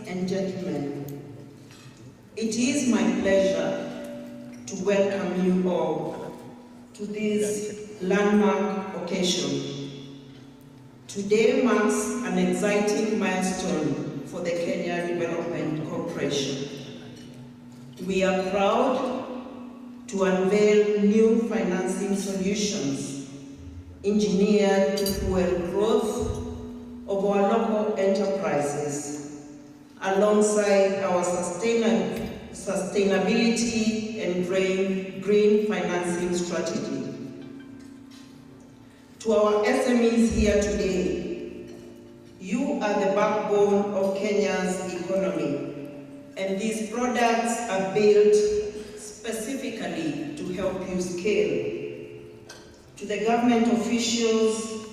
and gentlemen, it is my pleasure to welcome you all to this landmark occasion. Today marks an exciting milestone for the Kenya Development Corporation. We are proud to unveil new financing solutions engineered to fuel growth of our local enterprises alongside our sustainability and green financing strategy. To our SMEs here today, you are the backbone of Kenya's economy, and these products are built specifically to help you scale. To the government officials,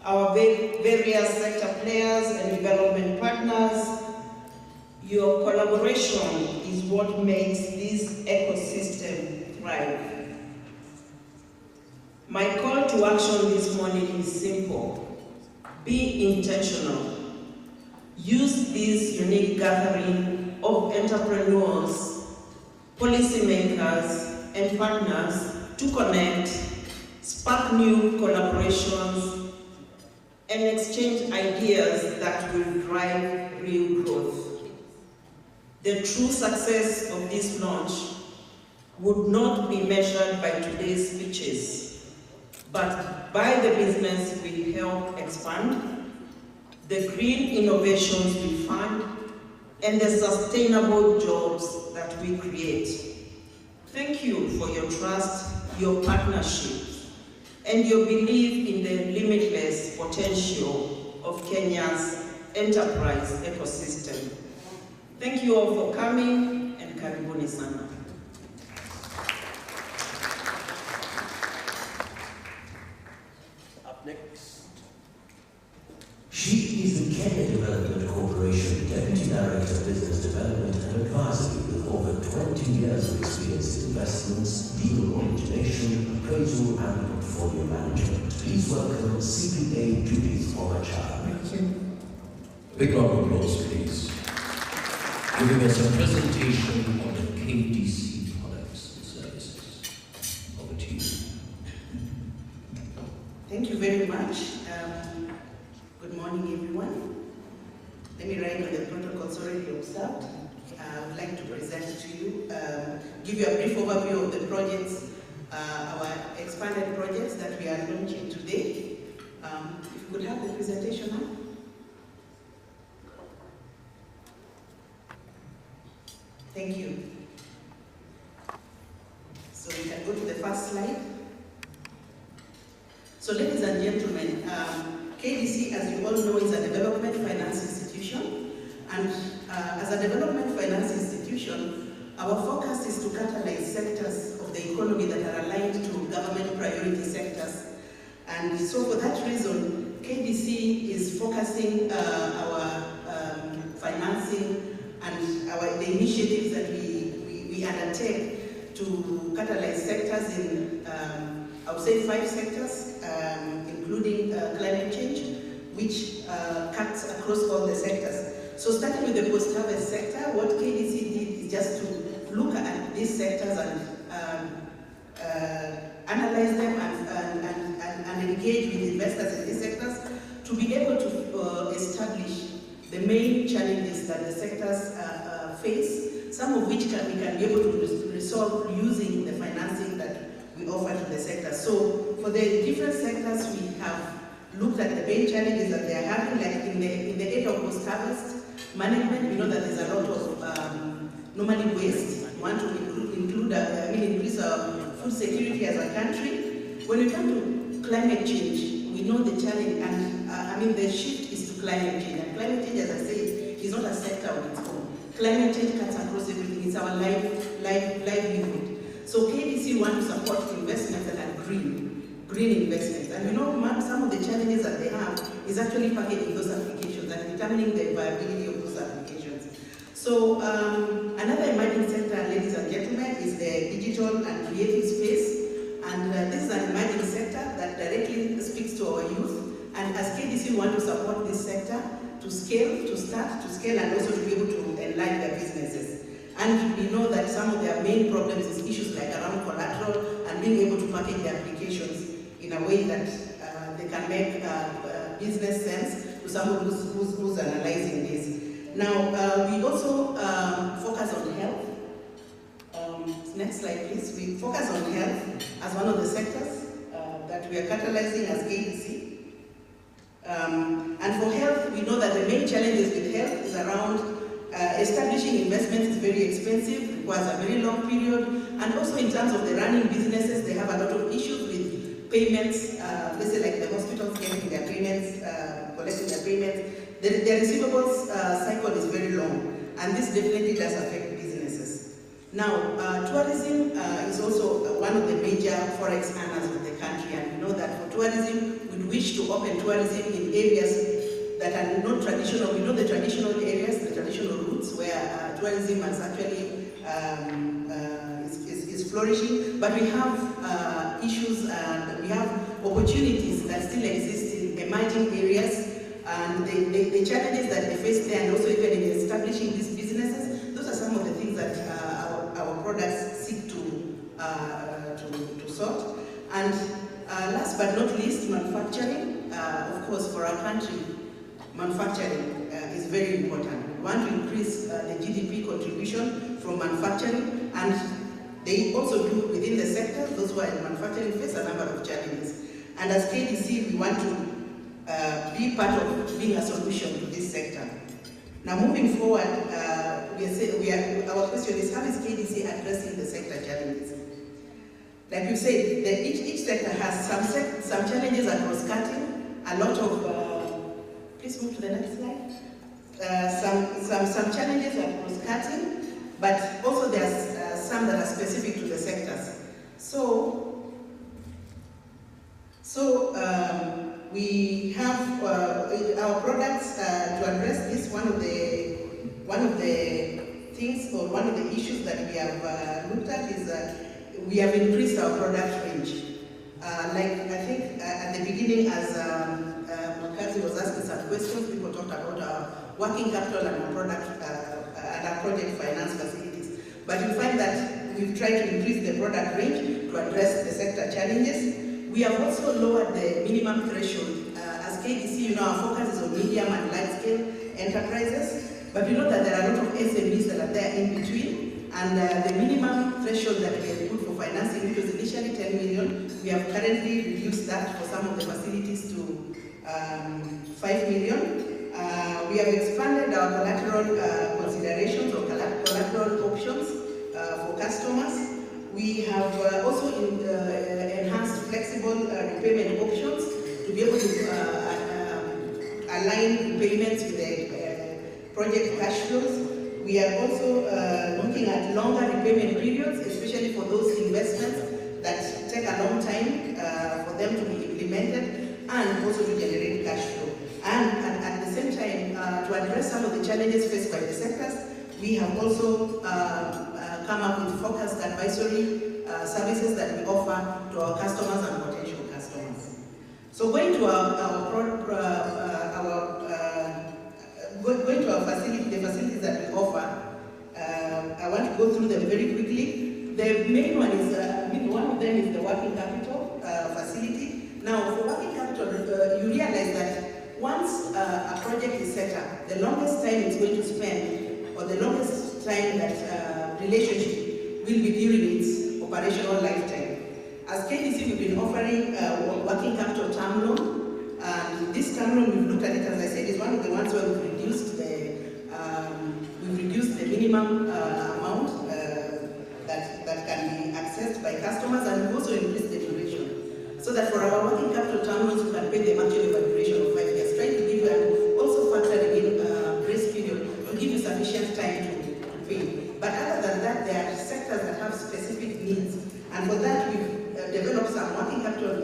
our various sector players and development partners, your collaboration is what makes this ecosystem thrive. My call to action this morning is simple. Be intentional. Use this unique gathering of entrepreneurs, policymakers, and partners to connect, spark new collaborations, and exchange ideas that will drive real growth. The true success of this launch would not be measured by today's speeches, but by the business we help expand, the green innovations we fund, and the sustainable jobs that we create. Thank you for your trust, your partnership, and your belief in the limitless potential of Kenya's enterprise ecosystem. Thank you all for coming, and karibuni sana. Up next. She is the Kenya Development Corporation Deputy Director of Business Development and Advisory with over 20 years of experience in investments, deal origination, appraisal, and portfolio management. Please welcome CPA Judith Omachar. Thank you. Big round of applause, please. Giving us a presentation on the KDC products and services. Over to you. Thank you very much. Good morning, everyone. Let me write on the protocols already observed. I would like to present to you, give you a brief overview of the projects, our expanded projects that we are launching today. If you could have the presentation now. Thank you. So we can go to the first slide. So ladies and gentlemen, KDC, as you all know, is a development finance institution. And as a development finance institution, our focus is to catalyze sectors of the economy that are aligned to government priority sectors. And so for that reason, KDC is focusing our financing and the initiatives that we undertake to catalyze sectors in, I would say 5 sectors, including climate change, which cuts across all the sectors. So starting with the post-harvest sector, what KDC did is just to look at these sectors and analyze them and engage with investors in these sectors to be able to establish the main challenges that the sectors face, some of which we can be able to resolve using the financing that we offer to the sector. So for the different sectors, we have looked at the main challenges that they are having, like in the area of post-harvest management. We know that there's a lot of normally waste. We want to increase our food security as a country. When we come to climate change, we know the challenge, and the shift is to climate change. And climate change, as I said, is not a sector of its own. Climate change cuts across everything. It's our livelihood. So KDC wants to support investments that are green investments. And you know, some of the challenges that they have is actually packaging those applications and determining the viability of those applications. So another emerging sector, ladies and gentlemen, is the digital and creative space. And this is an emerging sector that directly speaks to our youth. And as KDC, we want to support this sector to scale, and also to be able to enlarge their businesses. And we know that some of their main problems is issues like around collateral and being able to package their applications in a way that they can make business sense to someone who's analyzing this. Now, we also focus on health. Next slide, please. We focus on health as one of the sectors that we are catalyzing as KDC. And for health, we know that the main challenges with health is around establishing investments is very expensive, requires a very long period, and also in terms of the running businesses, they have a lot of issues with payments. Let's say like the hospitals getting their payments, collecting their payments. Their receivables cycle is very long, and this definitely does affect businesses. Now, tourism is also one of the major forex earners of the country, and we know that for tourism, we wish to open tourism in areas that are not traditional. We know the traditional areas, the traditional routes where tourism is actually is flourishing, but we have issues and we have opportunities that still exist in emerging areas, and the challenges that they face there, and also even in establishing these businesses. Those are some of the things that our products seek to sort. And last but not least, manufacturing. Of course, for our country, manufacturing is very important. We want to increase the GDP contribution from manufacturing, and they also do within the sector. Those who are in manufacturing face a number of challenges. And as KDC, we want to be part of being a solution to this sector. Now, moving forward, our question is, how is KDC addressing the sector challenges? Like you said, each sector has some challenges at cross-cutting, a lot of, please move to the next slide. Some challenges at cross-cutting, but also there's some that are specific to the sectors. We have our products to address this. One of the things, or one of the issues that we have looked at is we have increased our product range. Like I think at the beginning, as Makazi was asking some questions, people talked about our working capital and our product and our project finance facilities. But you find that we've tried to increase the product range to address the sector challenges. We have also lowered the minimum threshold. As KDC, our focus is on medium and large-scale enterprises, but we know that there are a lot of SMEs that are there in between, and the minimum threshold that we have put for financing, which was initially 10 million, we have currently reduced that for some of the facilities to 5 million. We have expanded our collateral considerations or collateral options for customers. We have also enhanced flexible repayment options to be able to align payments with the project cash flows. We are also looking at longer repayment periods, especially for those investments that take a long time for them to be implemented, and also to generate cash flow. And at the same time, to address some of the challenges faced by the sectors, we have also come up with focused advisory services that we offer to our customers and potential customers. So going to our facility, the facilities that we offer, I want to go through them very quickly. The main one is, one of them is the working capital facility. Now, for working capital, you realize that once a project is set up, the longest time it's going to spend, or the longest time that relationship will be during its operational lifetime. As KDC, we've been offering working capital term loan, and this term loan, we've looked at it, as I said, is one of the ones where we've reduced the minimum amount that can be accessed by customers, and we've also increased the duration, so that for our working capital term loans, we can pay them actually over a duration of 5 years, trying to give you, and also factoring in grace period to give you sufficient time to pay. But other than that, there are sectors that have specific needs, and for that we've developed some working capital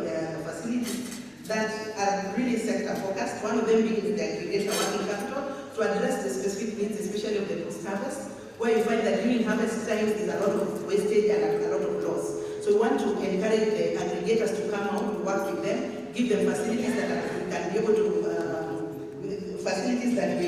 facilities that are really sector focused. One of them being the aggregator working capital to address the specific needs, especially of the post-harvest, where you find that during harvest times there's a lot of wastage and a lot of loss. So we want to encourage the aggregators to come out, work with them, give them facilities that can be able to facilities that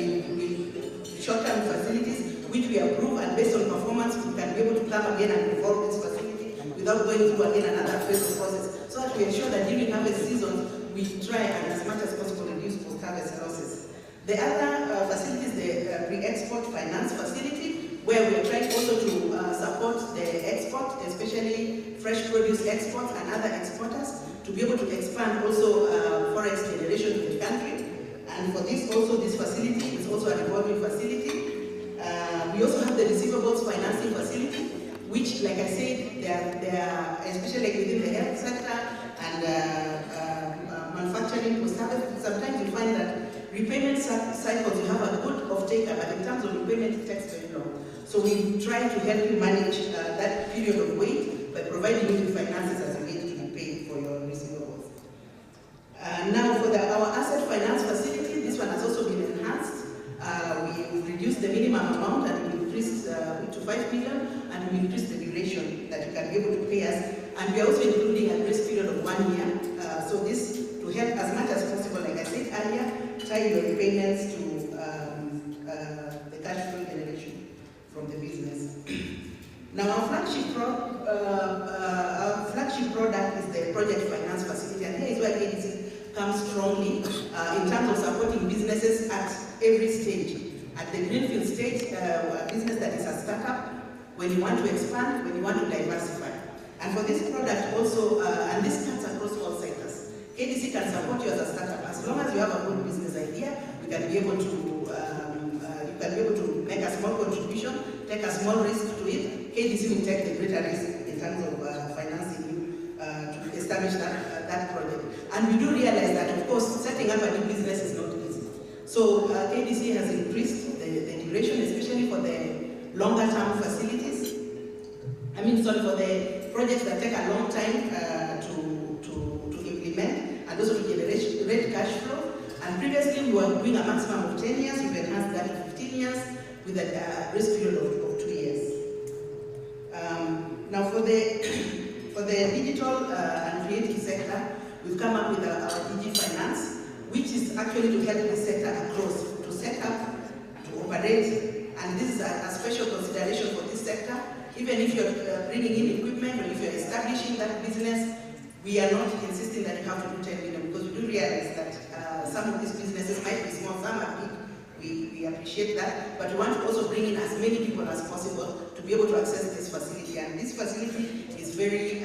short-term facilities, which we approve, and based on performance, we can be able to come again and revolve this facility without going through again another phase of process, so that we ensure that during harvest season, we try and as much as possible reduce post-harvest losses. The other facility is the pre-export finance facility, where we are trying also to support the export, especially fresh produce exports and other exporters, to be able to expand also forex generation in the country. And for this also, this facility is also a revolving facility. We also have the receivables financing facility, which, like I said, they are especially like within the health sector and manufacturing post-harvest. Sometimes you find that repayment cycles, you have a good off-taker, but in terms of repayment, it takes very long. So we try to help you manage that period of wait by providing you with finances as you wait to be paid for your receivables. Now for our asset finance facility, this one has also been enhanced. We reduced the minimum amount and we increased to 5 million, and we increased the duration that you can be able to pay us. And we are also including a grace period of 1 year. So this to help as much as possible, like I said earlier, tie your repayments to the cash flow generation from the business. Now our flagship product is the project finance facility, and here is where KDC comes strongly in terms of supporting businesses at every stage. At the greenfield stage, a business that is a startup, when you want to expand, when you want to diversify. And for this product also, and this cuts across all sectors, KDC can support you as a startup. As long as you have a good business idea, you can be able to make a small contribution, take a small risk to it. KDC will take the greater risk in terms of financing you to establish that project. And we do realize that, of course, setting up a new business is not easy. So KDC has increased the duration, especially for the longer term facilities. For the projects that take a long time to implement, and also to generate cash flow. And previously we were doing a maximum of 10 years, we've enhanced that to 15 years with a grace period of 2 years. Now for the digital and creative sector, we've come up with our DigiFinance, which is actually to help this sector across, to set up, to operate, and this is a special consideration for this sector. Even if you're bringing in equipment or if you're establishing that business, we are not insisting that you have to do 10 million, because we do realize that some of these businesses might be small, some are big. We appreciate that, but we want to also bring in as many people as possible to be able to access this facility. And this facility is very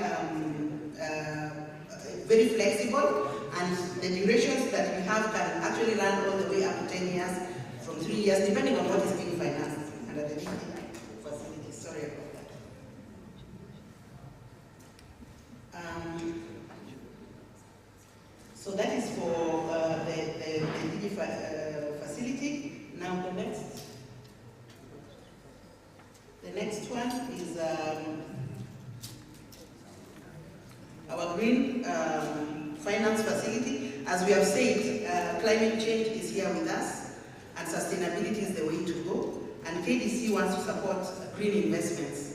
flexible, and the durations that we have can actually run all the way up to 10 years, from 3 years, depending on what is being financed under the facility. Sorry about that. So that is for the Digi facility. Now the next one is our green finance facility. As we have said, climate change is here with us, and sustainability is the way to go. And KDC wants to support green investments.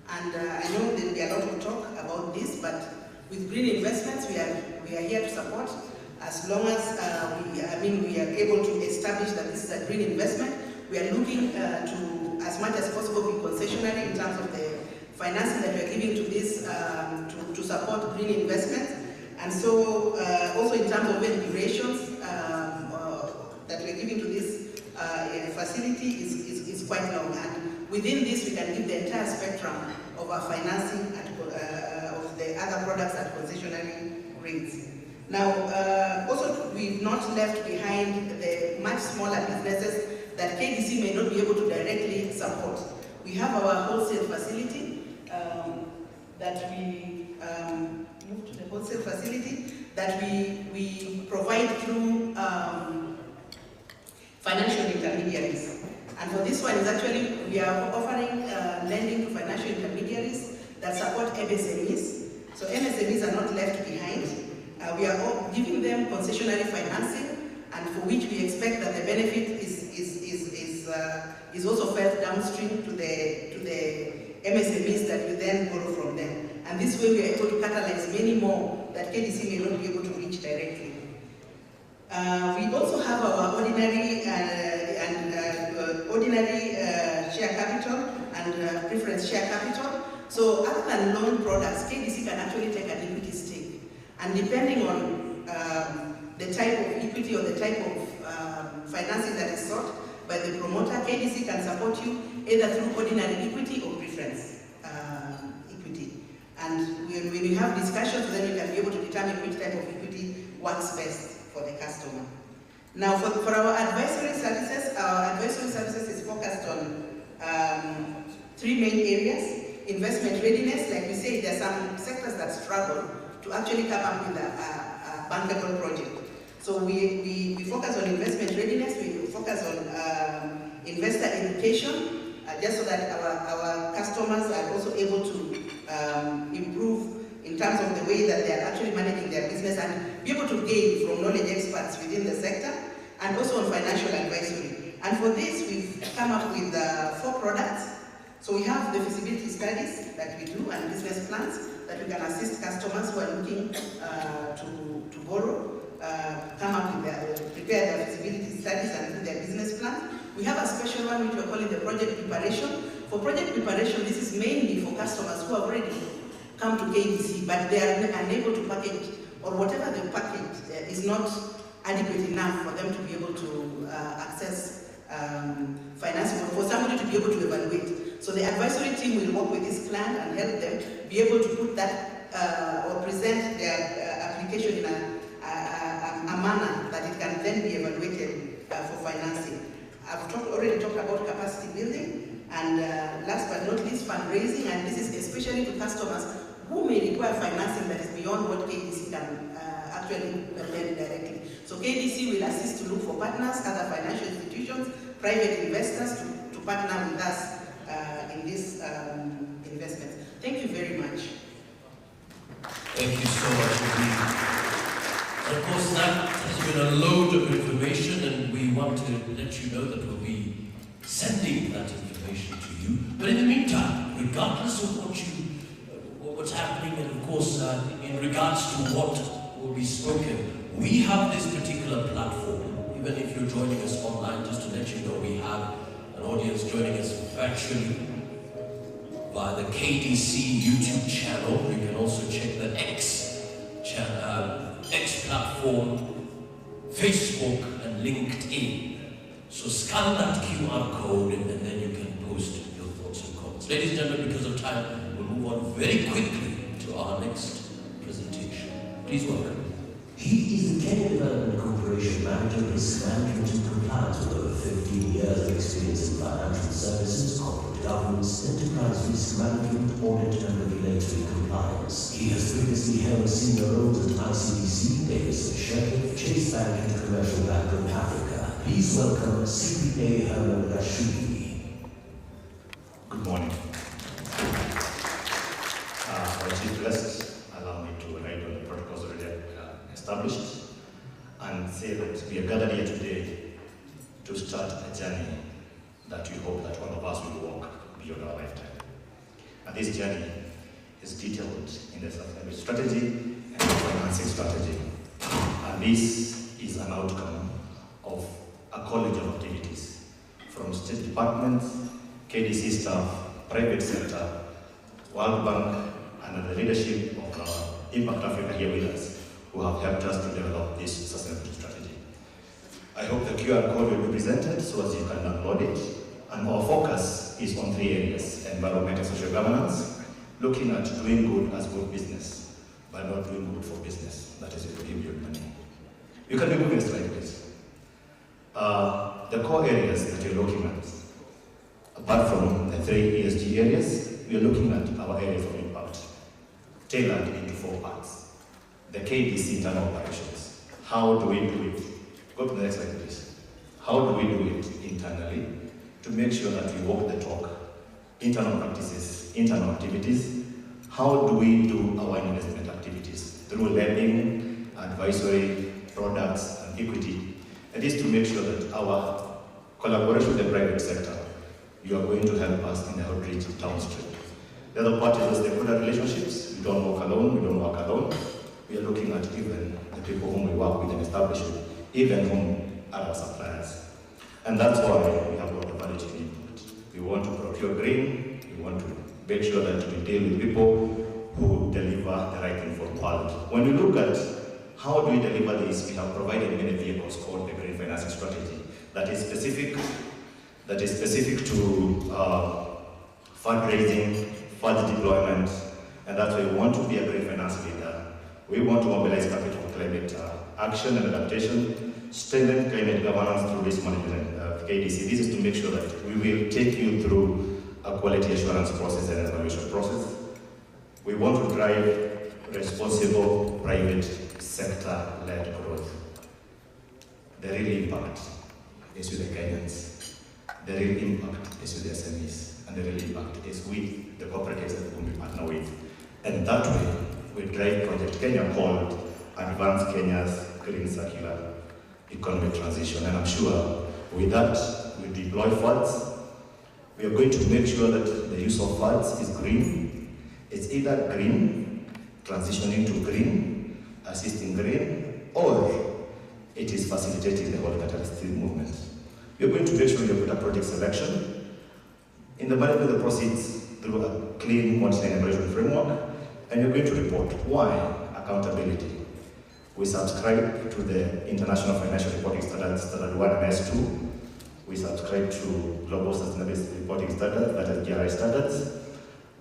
And I know there will be a lot of talk about this, but with green investments, we are here to support, as long as we are able to establish that this is a green investment. We are looking to, as much as possible, be concessionary in terms of the financing that we are giving to this to support green investments. And so, also in terms of the durations that we are giving to this facility is quite long. And within this, we can give the entire spectrum of our financing of the other products at concessionary rates. Now, also we've not left behind the much smaller businesses that KDC may not be able to directly support. We have our wholesale facility that we move to the wholesale facility that we provide through financial intermediaries. And for this one is actually, we are offering lending to financial intermediaries that support MSMEs. So MSMEs are not left behind. We are giving them concessionary financing, and for which we expect that the benefit is also felt downstream to the MSMEs that we then borrow from them. And this way we are able to catalyze many more that KDC may not be able to reach directly. We also have our ordinary share capital and preference share capital. So other than loan products, KDC can actually take an equity stake. And depending on the type of equity or the type of financing that is sought by the promoter, KDC can support you either through ordinary equity or preference equity. And when we have discussions, then you can be able to determine which type of equity works best for the customer. Now, for our advisory services is focused on three main areas. Investment readiness, like we say, there are some sectors that struggle to actually come up with a bankable project. So we focus on investment readiness, we focus on investor education, just so that our customers are also able to improve in terms of the way that they are actually managing their business and be able to gain from knowledge experts within the sector, and also on financial advisory. And for this, we've come up with 4 products. So we have the feasibility studies that we do and business plans that we can assist customers who are looking to borrow, come up with prepare their feasibility studies and do their business plans. We have a special one which we're calling the project preparation. For project preparation, this is mainly for customers who have already come to KDC, but they are unable to package, or whatever the package is not adequate enough for them to be able to access financing, or for somebody to be able to evaluate. So the advisory team will work with this client and help them be able to put that or present their application in a manner that it can then be evaluated for financing. I've already talked about capacity building, and last but not least, fundraising, and this is especially to customers who may require financing that is beyond what KDC can actually lend directly. So KDC will assist to look for partners, other financial institutions, private investors to partner with us in this investment. Thank you very much. Thank you so much indeed. Of course, that has been a load of information, and we want to let you know that we'll be sending that information to you. But in the meantime, regardless of what's happening, and of course, in regards to what will be spoken, we have this particular platform. Even if you're joining us online, just to let you know, we have an audience joining us virtually via the KDC YouTube channel. You can also check the X platform, Facebook, and LinkedIn. So scan that QR code, and then you can post your thoughts and comments. Ladies and gentlemen, because of time, we'll move on very quickly to our next presentation. Please welcome. He is the Kenya Development Corporation Manager, Risk Management and Compliance, with over 15 years of experience in financial services, corporate governance, enterprise risk management, audit and regulatory compliance. He has previously held senior roles at ICBC, Davidson Sheffield, Chase Bank and Commercial Bank of Africa. Please welcome CPA Herman Rashidi. Good morning. Our Chief Guest, allow me to write on the protocols already established and say that we are gathered here today to start a journey that we hope that all of us will walk beyond our lifetime. And this journey is detailed in the sustainability strategy and the financing strategy. And this is an outcome of a college of activities from state departments, KDC staff, private sector, World Bank, and the leadership of Impact Africa here with us, who have helped us to develop this sustainability strategy. I hope the QR code will be presented so as you can download it. And our focus is on 3 areas: environment and social governance, looking at doing good as good business, but not doing good for business. That is, to give you money. You can be moving a slide, please. The core areas that you're looking at, apart from the 3 ESG areas, we are looking at our areas of impact, tailored into 4 parts. The KDC internal operations. How do we do it? Go to the next slide, please. How do we do it internally to make sure that we walk the talk? Internal practices, internal activities. How do we do our investment activities? Through lending, advisory, products, and equity. It is to make sure that our collaboration with the private sector, you are going to help us in the outreach downstream. The other part is the stakeholder relationships. We don't walk alone, we don't work alone. We are looking at even the people whom we work with and establish even whom are our suppliers. And that's why we have got the value chain impact. We want to procure green, we want to make sure that we deal with people who deliver the right thing for the world. When we look at how do we deliver this, we have provided many vehicles called the Green Financing Strategy that is specific to fundraising, fund deployment, and that's why we want to be a green finance leader. We want to mobilize capital for climate action and adaptation, strengthen climate governance through risk management of KDC. This is to make sure that we will take you through a quality assurance process and evaluation process. We want to drive responsible private sector-led growth. The real impact is with the Kenyans. The real impact is with the SMEs. And the real impact is with the cooperatives that we partner with. And that way, we drive Project Kenya called Advance Kenya's Green Circular Economic Transition. And I'm sure with that, we deploy funds. We are going to make sure that the use of funds is green. It's either green, transitioning to green, assisting green, or it is facilitating the whole catalytic movement. We are going to make sure we put a project selection in the management of the proceeds through a clean monitoring and evaluation framework, and you're going to report why accountability. We subscribe to the International Financial Reporting Standards, Standard 1 and S2. We subscribe to Global Sustainability Reporting Standards, that is GRI standards.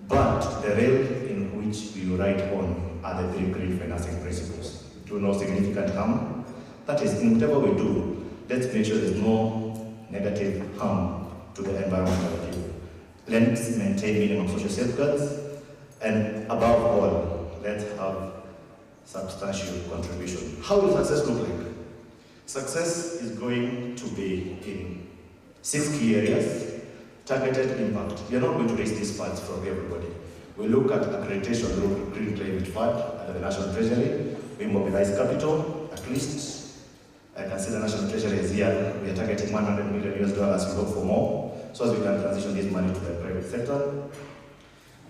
But the rail in which we write on are the 3 green financing principles. Do no significant harm. That is, in whatever we do, let's make sure there's no negative harm to the environment. Let's maintain minimum social safeguards. And above all, let's have substantial contribution. How will success look like? Success is going to be in 6 key areas. Targeted impact. We are not going to raise these funds from everybody. We look at accreditation through Green Climate Fund under the National Treasury. We mobilize capital, at least. I can see the National Treasury is here. We are targeting $100 million. We hope for more, so as we can transition this money to the private sector.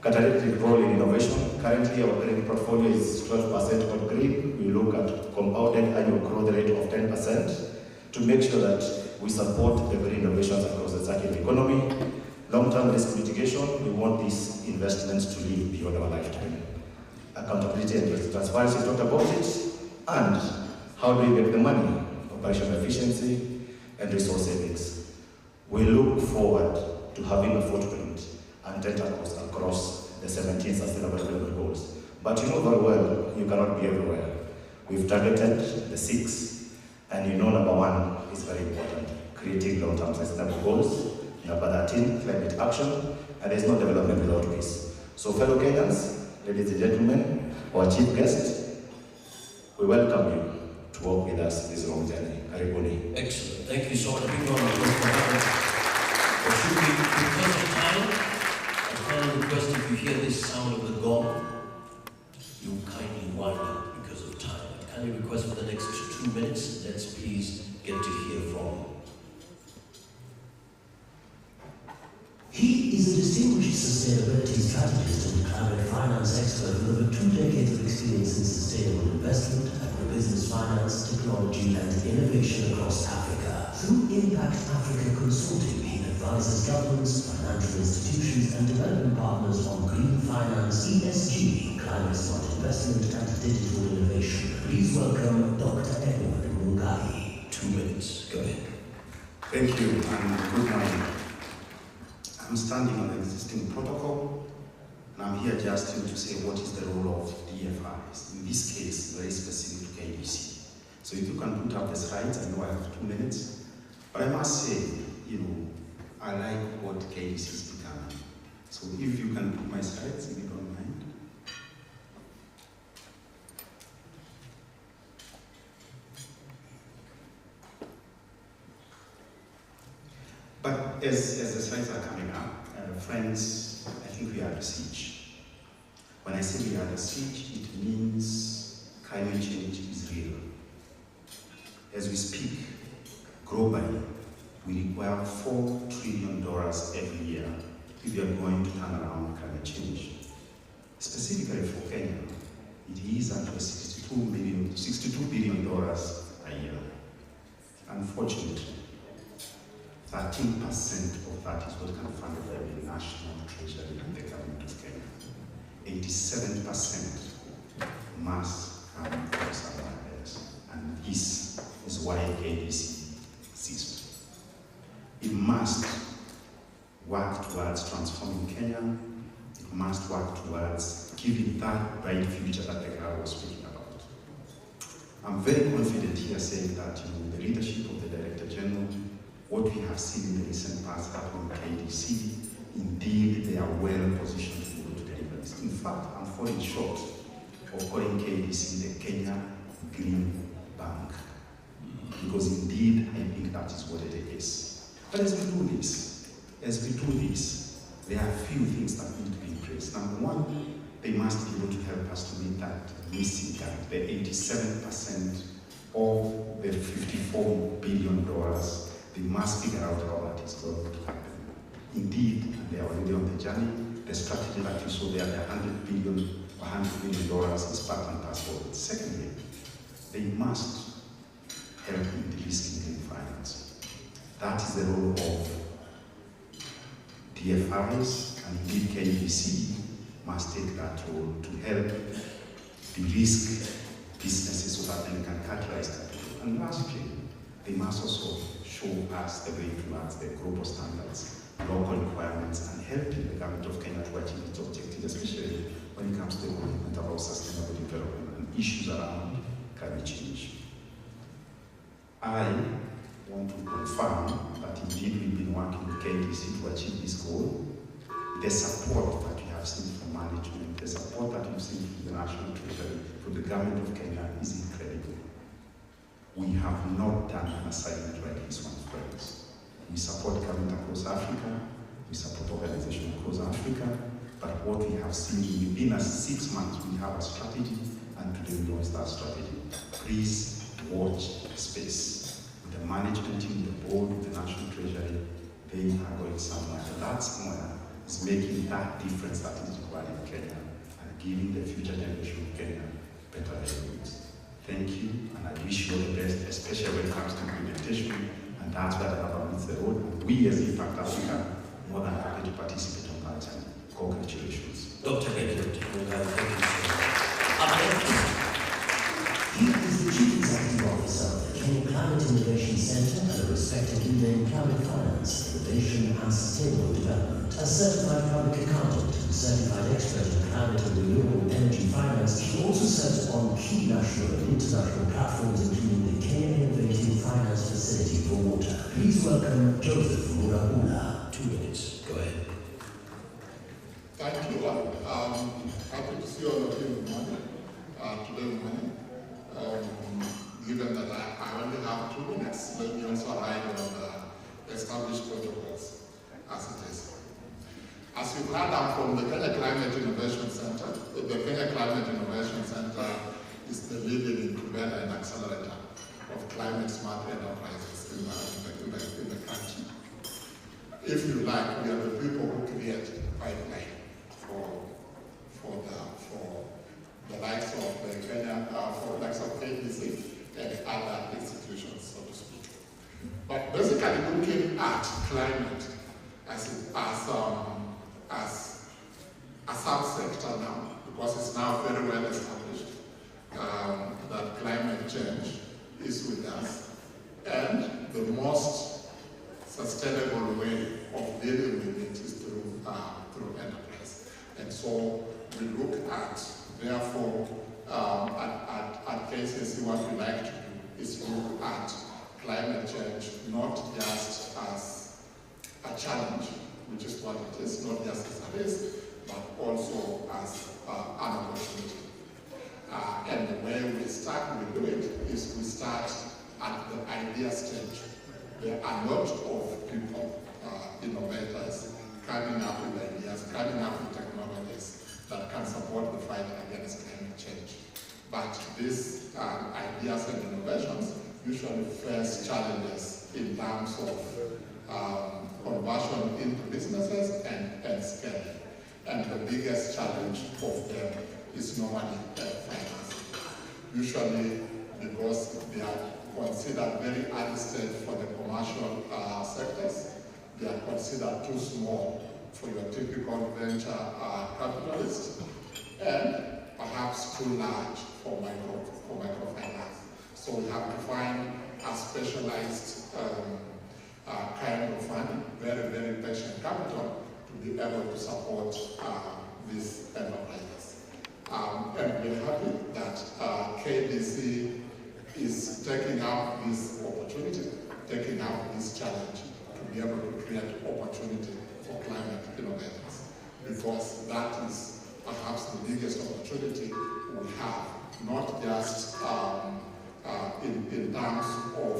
Catalytic role in innovation. Currently, our green portfolio is 12% on green. We look at compounded annual growth rate of 10% to make sure that we support the green innovations across the circular economy. Long-term risk mitigation, we want these investments to live beyond our lifetime. Accountability and transparency, talked about it. And how do we make the money? Operational efficiency and resource savings. We look forward to having a footprint and tentacles across the 17 Sustainable Development Goals. But you know very well, you cannot be everywhere. We've targeted the 6, and you know number 1 is very important, creating long-term sustainable goals. Number 13, climate action, and there's no development without peace. So fellow Kenyans, ladies and gentlemen, our chief guest, we welcome you to walk with us this long journey. Karibuni. Excellent. Thank you so much. Because of time, I kindly request if you hear this sound of the gong, you kindly wind up because of time. I kindly request for the next 2 minutes, let's please get to hear from. He is a distinguished sustainability strategist and climate finance expert with over 2 decades of experience in sustainable investment, agribusiness finance, technology, and innovation across Africa. Through Impact Africa Consulting, he advises governments, financial institutions, and development partners on green finance, ESG, climate-smart investment, and digital innovation. Please welcome Dr. Edward Mungai. 2 minutes. Go ahead. Thank you, and good morning. I'm standing on the existing protocol, and I'm here just to say what is the role of DFIs. In this case, very specific to KDC. So if you can put up the slides, I know I have 2 minutes, but I must say, I like what KDC has become. So if you can put my slides, if you don't mind. But as the slides are coming up, friends, I think we are under siege. When I say we are under siege, it means climate change is real. As we speak, globally, we require $4 trillion every year if we are going to turn around climate change. Specifically for Kenya, it is under $62 billion a year. Unfortunately, 13% of that is what can be funded by the National Treasury and the Government of Kenya. 87% must come from somewhere else. And this is why KDC exists. It must work towards transforming Kenya. It must work towards giving that bright future that the girl was speaking about. I'm very confident here saying that in the leadership of the Director General, what we have seen in the recent past happening in KDC, indeed they are well positioned to be able to deliver this. In fact, I'm falling short of calling KDC the Kenya Green Bank, because indeed I think that is what it is. But as we do this, there are a few things that need to be in place. Number one, they must be able to help us to meet that missing gap, the 87% of the $54 billion. They must figure out how that is going to happen. Indeed, they are already on the journey. The strategy that you saw there, the $100 billion or $100 million is part and parcel of it. Secondly, they must help in de-risking green finance. That is the role of DFIs, and indeed KDC must take that role to help de-risk businesses so that they can catalyze capital. And lastly, they must also show us the way towards the global standards, local requirements, and helping the government of Kenya to achieve its objectives, especially when it comes to the commitment about sustainable development and issues around climate change. I want to confirm that indeed we've been working with KDC to achieve this goal. The support that we have seen from management, the support that we've seen from the National Treasury, from the government of Kenya is incredible. We have not done an assignment like this one, friends. We support government across Africa, we support organizations across Africa, but what we have seen within 6 months, we have a strategy, and today we launched that strategy. Please watch space. With the management team, the board, with the National Treasury, they are going somewhere. And that somewhere is making that difference that is required in Kenya and giving the future generation of Kenya better livelihoods. Thank you, and I wish you all the best, especially when it comes to implementation, and that's where the rubber meets the road. And we as Impact Africa, more than happy to participate on that, and congratulations. Dr. Edward, thank you He is the Chief Executive Officer of the Kenya Climate Innovation Center and a respected leader in climate finance, innovation and sustainable development. A certified public accountant and certified expert in climate and renewable energy finance, he also serves on key national and international platforms, including the Kenya Innovative Finance Facility for Water. Please welcome Joseph Murabula. 2 minutes. Go ahead. Thank you. Happy to see all of you in the morning, today morning. Given that I only have 2 minutes, let me also ride on the established protocols as it is. As you've heard, I'm from the Kenya Climate Innovation Center. The Kenya Climate Innovation Center is the leading incubator and accelerator of climate smart enterprises in the country. If you like, we are the people who create pipeline for the likes of the Kenya, for the likes of KDC and other institutions, so to speak. But basically looking at climate as a subsector now, because it's now very well established that climate change is with us, and the most sustainable way of dealing with it is through enterprise. And so we look at, therefore, at KCC, what we like to do is look at climate change not just as a challenge, which is what it is, not just as a risk, but also as an opportunity. And the way we do it is we start at the idea stage. There are a lot of people, innovators, coming up with ideas, coming up with technologies that can support the fight against climate change. But these ideas and innovations usually face challenges in terms of conversion into businesses and scaling. And the biggest challenge of them is normally financing. Usually because considered very early stage for the commercial sectors. They are considered too small for your typical venture capitalist, and perhaps too large for microfinance. So we have to find a specialized kind of funding, very, very patient capital, to be able to support these enterprises. And we're happy that KDC is taking up this opportunity, taking up this challenge to be able to create opportunity for climate innovators, because that is perhaps the biggest opportunity we have, not just in terms of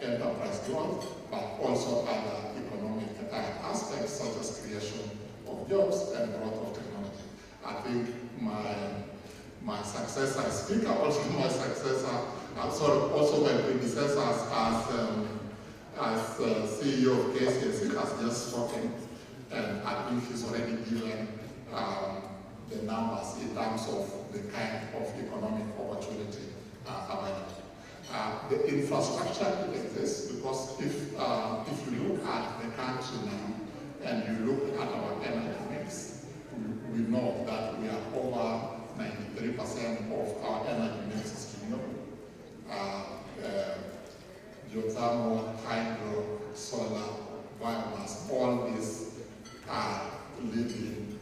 enterprise growth, but also other economic aspects such as creation of jobs and growth of technology. I think my successor speaker, also my successor, also my predecessors as CEO of KCSC has just spoken, and I think he's already given the numbers in terms of the kind of economic opportunity available. The infrastructure exists because if you look at the country now and you look at our energy mix, we know that we are over 93% of our energy mix is renewable. Geothermal, hydro, solar, biomass, all these are living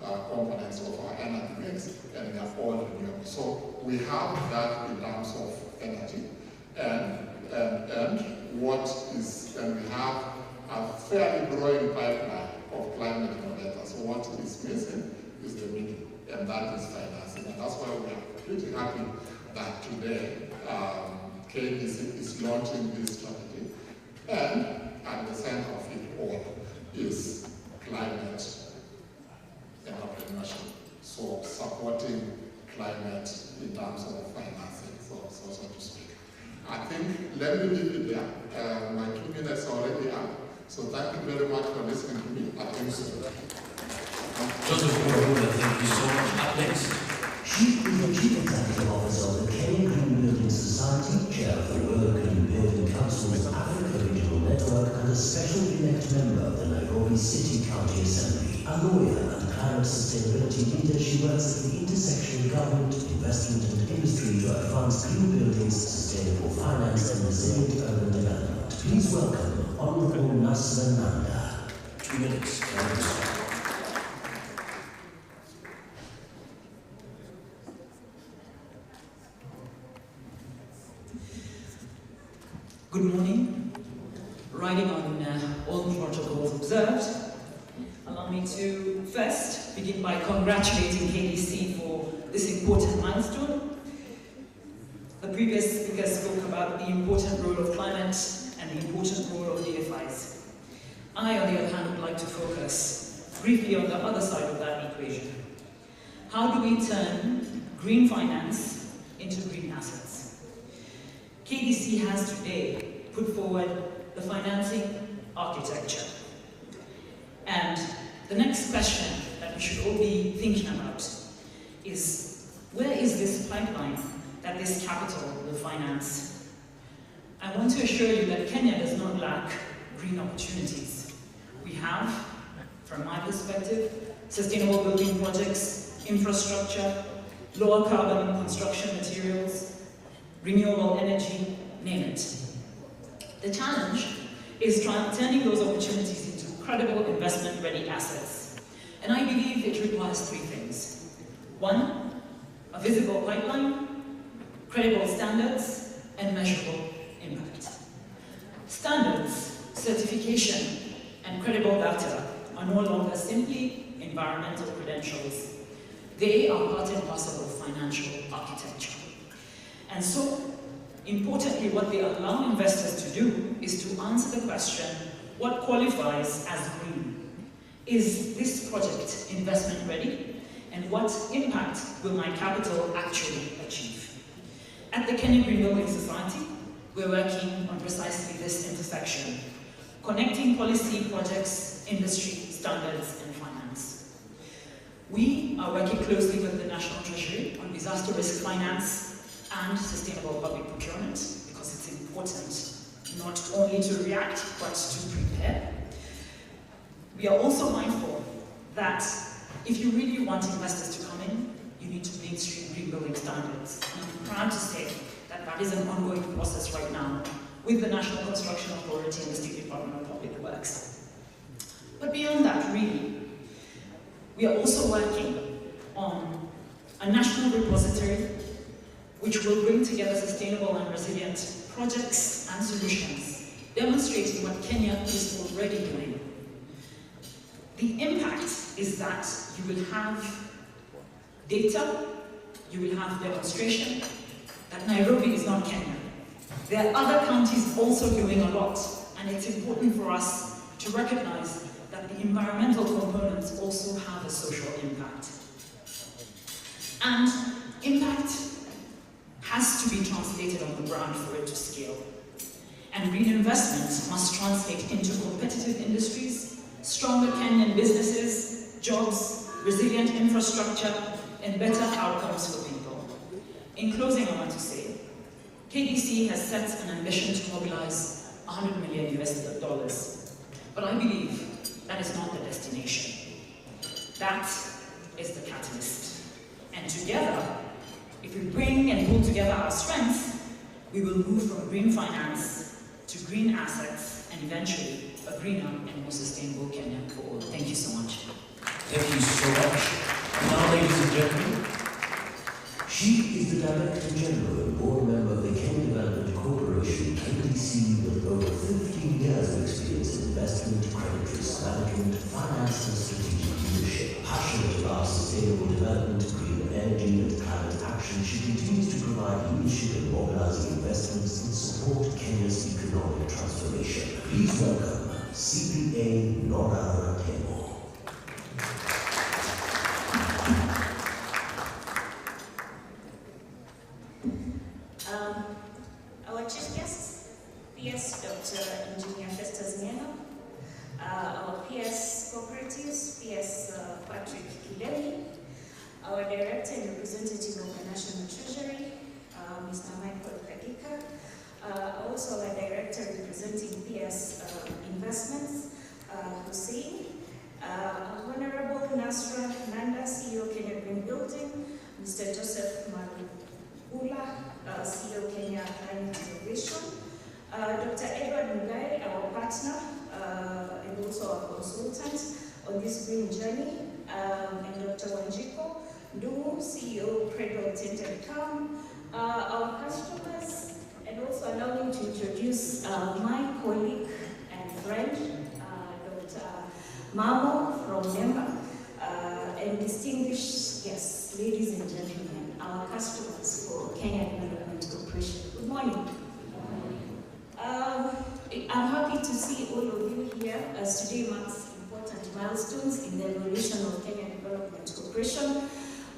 components of our energy mix, and they are all renewable. So we have that in terms of energy, and we have a fairly growing pipeline of climate innovators. So what is missing is the middle, and that is financing. And that's why we are pretty happy that today KDC is launching this strategy, and at the center of it all is climate entrepreneurship. So supporting climate in terms of financing, so to speak. I think, let me leave it there. My 2 minutes are already up, so thank you very much for listening to me. I think so. Joseph Kurabula, thank you so much. Up next. She is the Chief Executive Officer of the Kenya Green Building Society, Chair of the World Green Building Council's Africa Regional Network, and a special elect member of the Nairobi City County Assembly. A lawyer and climate sustainability leader, she works at the intersection of government, investment and industry to advance green buildings, sustainable finance and resilient urban development. Please welcome Honorable Nasser Nanda. 2 minutes. Good morning. Riding on all protocols observed, allow me to first begin by congratulating KDC for this important milestone. The previous speaker spoke about the important role of climate and the important role of DFIs. I, on the other hand, would like to focus briefly on the other side of that equation. How do we turn green finance into green assets? KDC has today put forward the financing architecture. And the next question that we should all be thinking about is, where is this pipeline that this capital will finance? I want to assure you that Kenya does not lack green opportunities. We have, from my perspective, sustainable building projects, infrastructure, lower carbon construction materials, renewable energy, name it. The challenge is turning those opportunities into credible investment-ready assets. And I believe it requires 3 things. 1, a visible pipeline, credible standards, and measurable impact. Standards, certification, and credible data are no longer simply environmental credentials. They are part and parcel of financial architecture. And so, importantly, what they allow investors to do is to answer the question, what qualifies as green? Is this project investment ready? And what impact will my capital actually achieve? At the Kenya Green Building Society, we're working on precisely this intersection, connecting policy, projects, industry, standards, and finance. We are working closely with the National Treasury on disaster risk finance, and sustainable public procurement, because it's important not only to react, but to prepare. We are also mindful that if you really want investors to come in, you need to mainstream green building standards. And I'm proud to say that that is an ongoing process right now with the National Construction Authority and the State Department of Public Works. But beyond that, really, we are also working on a national repository which will bring together sustainable and resilient projects and solutions, demonstrating what Kenya is already doing. The impact is that you will have data, you will have demonstration that Nairobi is not Kenya. There are other counties also doing a lot, and it's important for us to recognize that the environmental components also have a social impact. And impact has to be translated on the ground for it to scale. And green investment must translate into competitive industries, stronger Kenyan businesses, jobs, resilient infrastructure, and better outcomes for people. In closing, I want to say, KDC has set an ambition to mobilize $100 million US. But I believe that is not the destination. That is the catalyst. And together, if we bring and pull together our strengths, we will move from green finance to green assets and eventually a greener and more sustainable Kenya for all. Thank you so much. Thank you so much. And now, ladies and gentlemen, she is the Director General and Board Member of the Kenya Development Corporation, KDC, with over 15 years of experience in investment, credit risk management, finance and strategic leadership. Passionate about sustainable development, green energy and climate action, she continues to provide leadership in mobilizing investments and support Kenya's economic transformation. Please welcome CPA Nora Temo. Our chief guests, PS Dr. Engineer Festus Ngeno, our PS Cooperatives, PS Patrick Kileli, our Director and Representative of the National Treasury, Mr. Michael Kadika, also our Director representing PS Investments, Hussein, Honorable Nasra Nanda, CEO Kenya Green Building, Mr. Joseph Marugula, CEO Kenya Climate Innovation, Dr. Edward Mugai, our partner and also our consultant on this green journey, and Dr. Wanjiko Ndumu, CEO Cradle Tinted Calm, our customers, and also allow me to introduce my colleague and friend, Dr. Mamo from NEMA, and distinguished guests, ladies and gentlemen, our customers for Kenya Development Corporation. Good morning. I'm happy to see all of you here as today marks important milestones in the evolution of Kenya Development Corporation.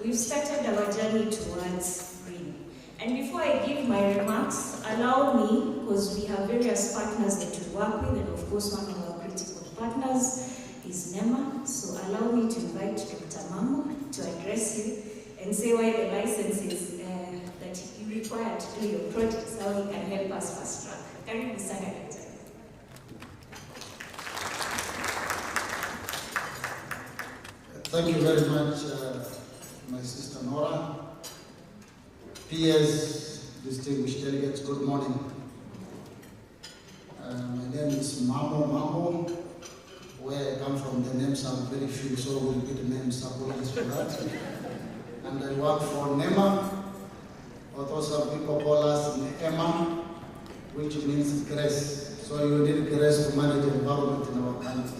We've started our journey towards green. And before I give my remarks, allow me, because we have various partners that we work with, and of course one of our critical partners is NEMA, so allow me to invite Dr. Mamo to address you and say why the licenses that you require to do your projects, how he can help us fast track. Karibu sana Dr. Thank you very much, my sister Nora. PS, distinguished delegates, good morning. My name is Mamo. Where I come from, the names are very few, so we'll repeat the names, apologies for that. And I work for NEMA, although some people call us NEMA, which means grace. So you need grace to manage the environment in our country.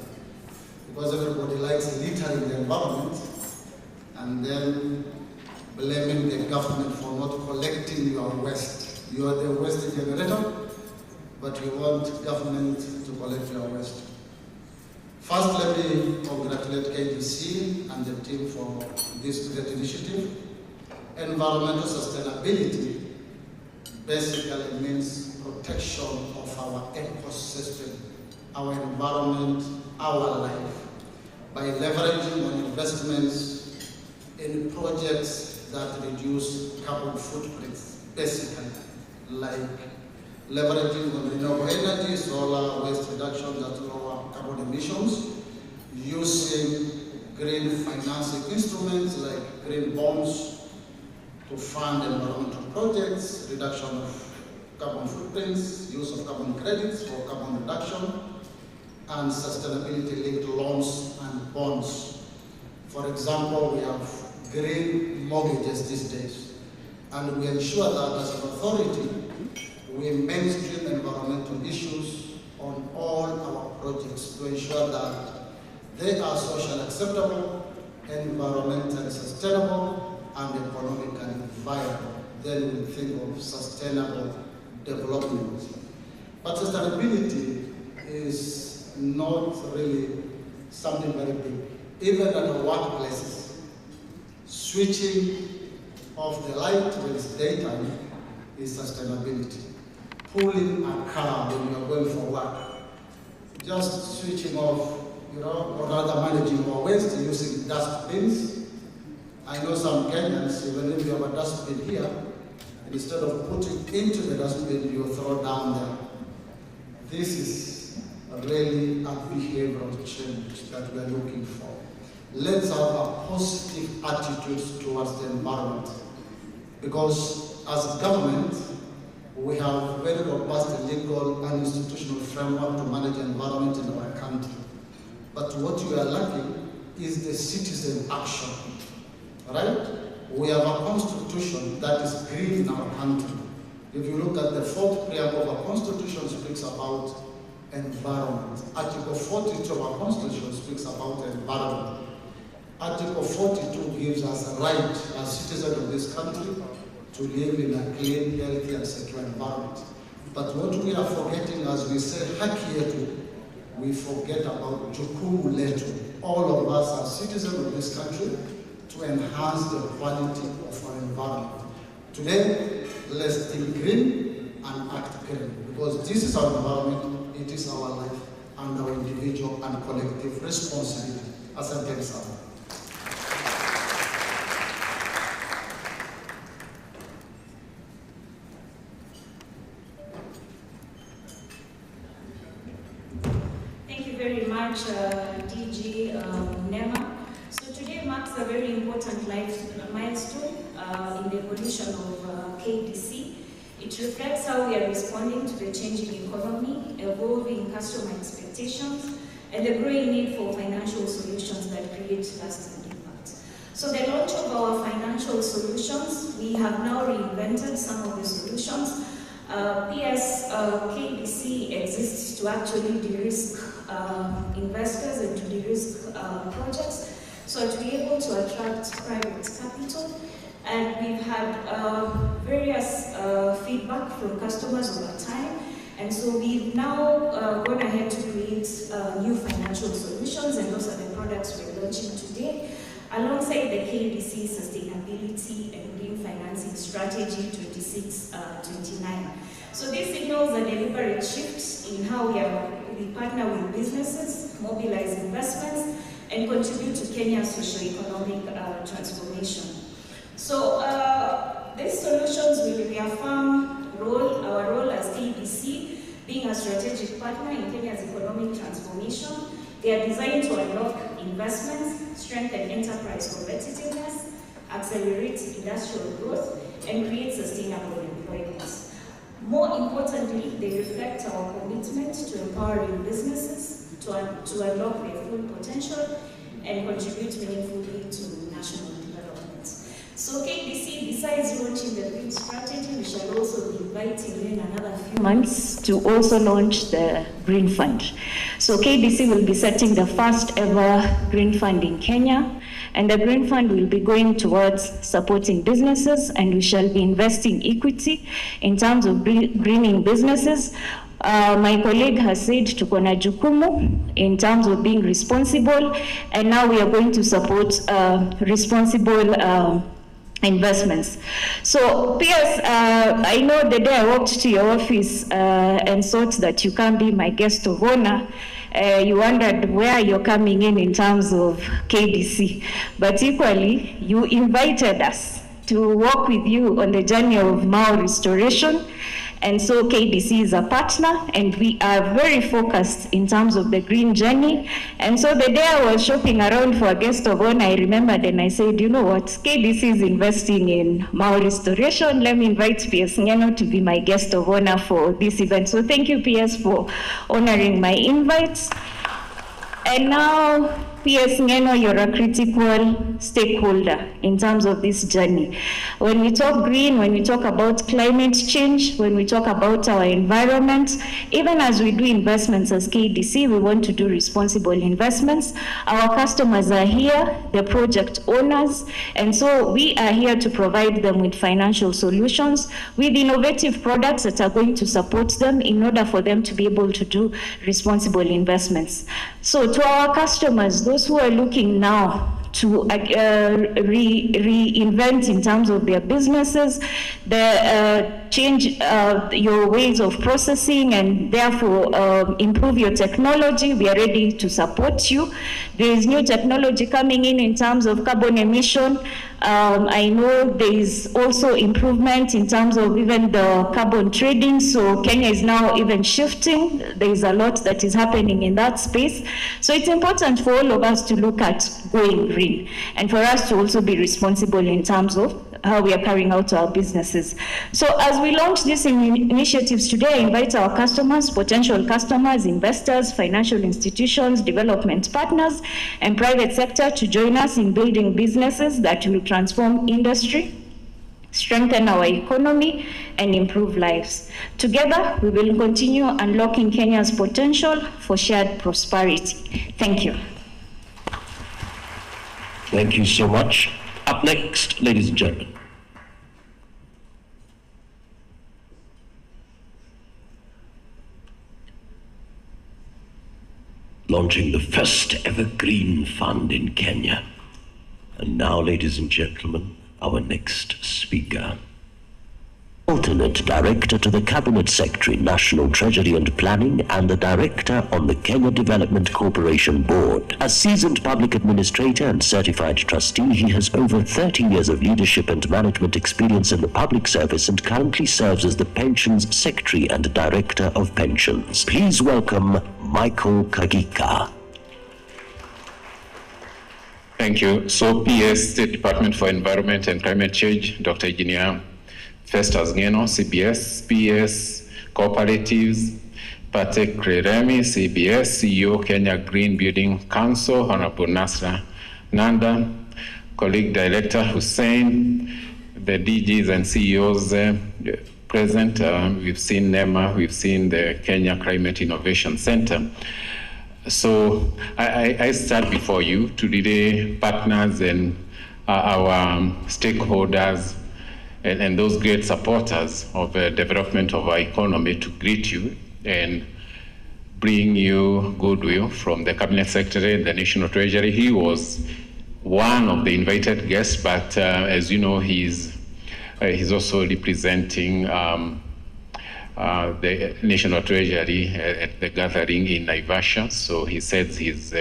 Because everybody likes littering the environment and then blaming the government for not collecting your waste. You are the waste generator, but you want government to collect your waste. First, let me congratulate KDC and the team for this great initiative. Environmental sustainability basically means protection of our ecosystem, our environment, our life, by leveraging on investments in projects that reduce carbon footprints. basically, like leveraging on renewable energy, solar, waste reduction that lower carbon emissions, using green financing instruments like green bonds to fund environmental projects, reduction of carbon footprints, use of carbon credits for carbon reduction, and sustainability-linked loans and bonds. For example, we have green mortgages these days, and we ensure that as an authority, we mainstream environmental issues on all our projects to ensure that they are socially acceptable, environmentally sustainable, and economically viable. Then we think of sustainable development. But sustainability is not really something very big. Even at the workplaces, switching off the light when it's daytime is sustainability. Pulling a car when you're going for work, just switching off, or rather managing our waste using dustbins. I know some Kenyans, even if you have a dustbin here, instead of putting into the dustbin, you throw down there. This is really a behavioral change that we are looking for. Let's have a positive attitude towards the environment, because as government, we have very robust legal and institutional framework to manage the environment in our country. But what we are lacking is the citizen action, right? We have a constitution that is green in our country. If you look at the fourth preamble of our constitution, speaks about environment. Article 42 of our constitution speaks about environment. Article 42 gives us a right as citizens of this country to live in a clean, healthy, and secure environment. But what we are forgetting as we say haki yetu, we forget about jukumu letu. All of us are citizens of this country to enhance the quality of our environment. Today, let's think green and act green, because this is our environment, it is our life, and our individual and collective responsibility as a citizen. DG NEMA. So today marks a very important milestone in the evolution of KDC. It reflects how we are responding to the changing economy, evolving customer expectations, and the growing need for financial solutions that create lasting impact. So the launch of our financial solutions, we have now reinvented some of the solutions. KDC exists to actually de-risk investors and to de-risk projects, so to be able to attract private capital. And we've had various feedback from customers over time, and so we've now gone ahead to create new financial solutions, and those are the products we're launching today, alongside the KDC Sustainability and Green Financing Strategy 26-29. So this signals a deliberate shift in how we partner with businesses, mobilize investments, and contribute to Kenya's socio-economic transformation. So these solutions will reaffirm our role as KDC, being a strategic partner in Kenya's economic transformation. They are designed to unlock investments, strengthen enterprise competitiveness, accelerate industrial growth, and create sustainable employment. More importantly, they reflect our commitment to empowering businesses to unlock their full potential and contribute meaningfully to national development. So KDC, besides launching the green strategy, we shall also be inviting you in another few months to also launch the Green Fund. So KDC will be setting the first ever Green Fund in Kenya, and the Green Fund will be going towards supporting businesses, and we shall be investing equity in terms of greening businesses. My colleague has said tuko na jukumu in terms of being responsible, and now we are going to support responsible investments. So Piers, I know the day I walked to your office and thought that you can be my guest of honor, you wondered where you're coming in terms of KDC, but equally you invited us to walk with you on the journey of Mao restoration. And so KDC is a partner, and we are very focused in terms of the green journey. And so the day I was shopping around for a guest of honor, I remembered and I said, you know what, KDC is investing in Mao restoration. Let me invite PS Ngeno to be my guest of honor for this event. So thank you, PS, for honoring my invites. And now, PS Ngeno, you're a critical stakeholder in terms of this journey. When we talk green, when we talk about climate change, when we talk about our environment, even as we do investments as KDC, we want to do responsible investments. Our customers are here, the project owners, and so we are here to provide them with financial solutions, with innovative products that are going to support them in order for them to be able to do responsible investments. So to our customers, those who are looking now to reinvent in terms of their businesses, change your ways of processing and therefore improve your technology, we are ready to support you. There is new technology coming in terms of carbon emission. I know there is also improvement in terms of even the carbon trading, so Kenya is now even shifting. There is a lot that is happening in that space. So it's important for all of us to look at going green and for us to also be responsible in terms of how we are carrying out our businesses. So as we launch these initiatives today, I invite our customers, potential customers, investors, financial institutions, development partners, and private sector to join us in building businesses that will transform industry, strengthen our economy, and improve lives. Together, we will continue unlocking Kenya's potential for shared prosperity. Thank you. Thank you so much. Up next, ladies and gentlemen. Launching the first ever green fund in Kenya. And now, ladies and gentlemen, our next speaker. Alternate Director to the Cabinet Secretary, National Treasury and Planning, and the Director on the Kenya Development Corporation Board. A seasoned public administrator and certified trustee, he has over 30 years of leadership and management experience in the public service and currently serves as the Pensions Secretary and Director of Pensions. Please welcome Michael Kagika. Thank you. So PS, State Department for Environment and Climate Change, Dr. Engineer Festus Ngeno, CBS, PS, Cooperatives, Patek Kreremi, CBS, CEO, Kenya Green Building Council, Honorable Nasra Nanda, colleague Director Hussein, the DGs and CEOs present. We've seen NEMA, we've seen the Kenya Climate Innovation Center. So I stand before you to relay partners and our stakeholders and those great supporters of the development of our economy to greet you and bring you goodwill from the Cabinet Secretary and the National Treasury. He was one of the invited guests, but as you know, he's also representing the National Treasury at the gathering in Naivasha. So he sends his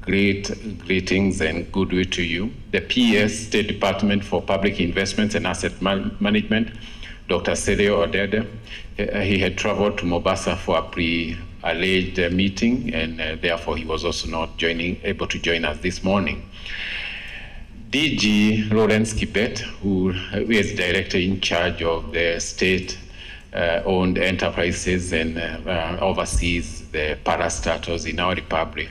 great greetings and goodwill to you. The PS, State Department for Public Investments and Asset Management, Dr. Sereo Odede. He had traveled to Mombasa for a pre-alleged meeting, and therefore he was also not able to join us this morning. DG Lawrence Kibet, who is Director in charge of the state-owned enterprises and oversees the parastatals in our republic,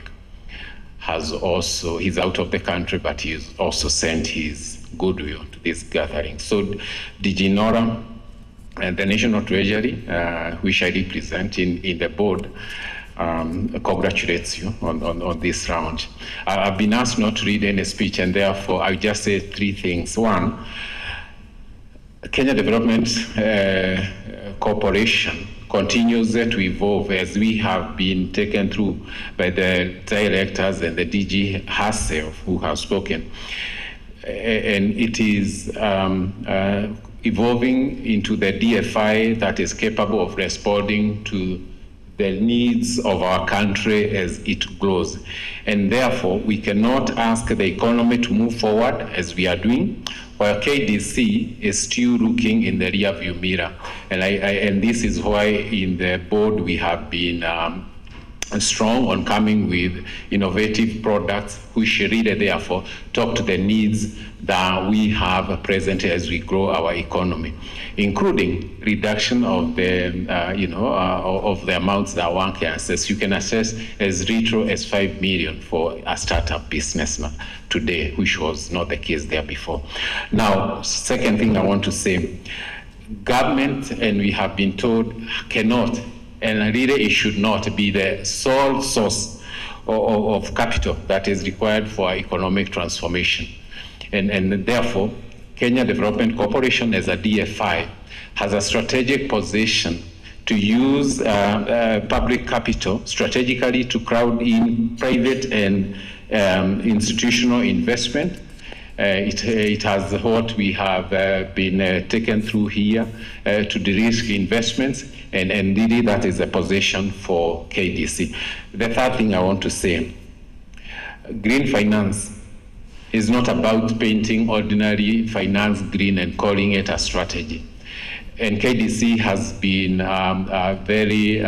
he's out of the country, but he's also sent his goodwill to this gathering. So DG Nora and the National Treasury, which I represent in the board, congratulates you on this round. I've been asked not to read any speech, and therefore I'll just say three things. One, Kenya Development Corporation continues to evolve as we have been taken through by the directors and the DG herself who have spoken. And it is evolving into the DFI that is capable of responding to the needs of our country as it grows. And therefore, we cannot ask the economy to move forward as we are doing while KDC is still looking in the rearview mirror. And this is why in the board we have been strong on coming with innovative products which really therefore talk to the needs that we have present as we grow our economy, including reduction of the of the amounts that one can assess. You can assess as little as 5 million for a startup businessman today, which was not the case there before. Now, second thing I want to say, government, and we have been told, cannot, and really it should not be the sole source of capital that is required for economic transformation. And therefore, Kenya Development Corporation as a DFI has a strategic position to use public capital strategically to crowd in private and institutional investment. It has what we have been taken through here to de-risk investments, and really that is a position for KDC. The third thing I want to say, green finance is not about painting ordinary finance green and calling it a strategy. And KDC has been very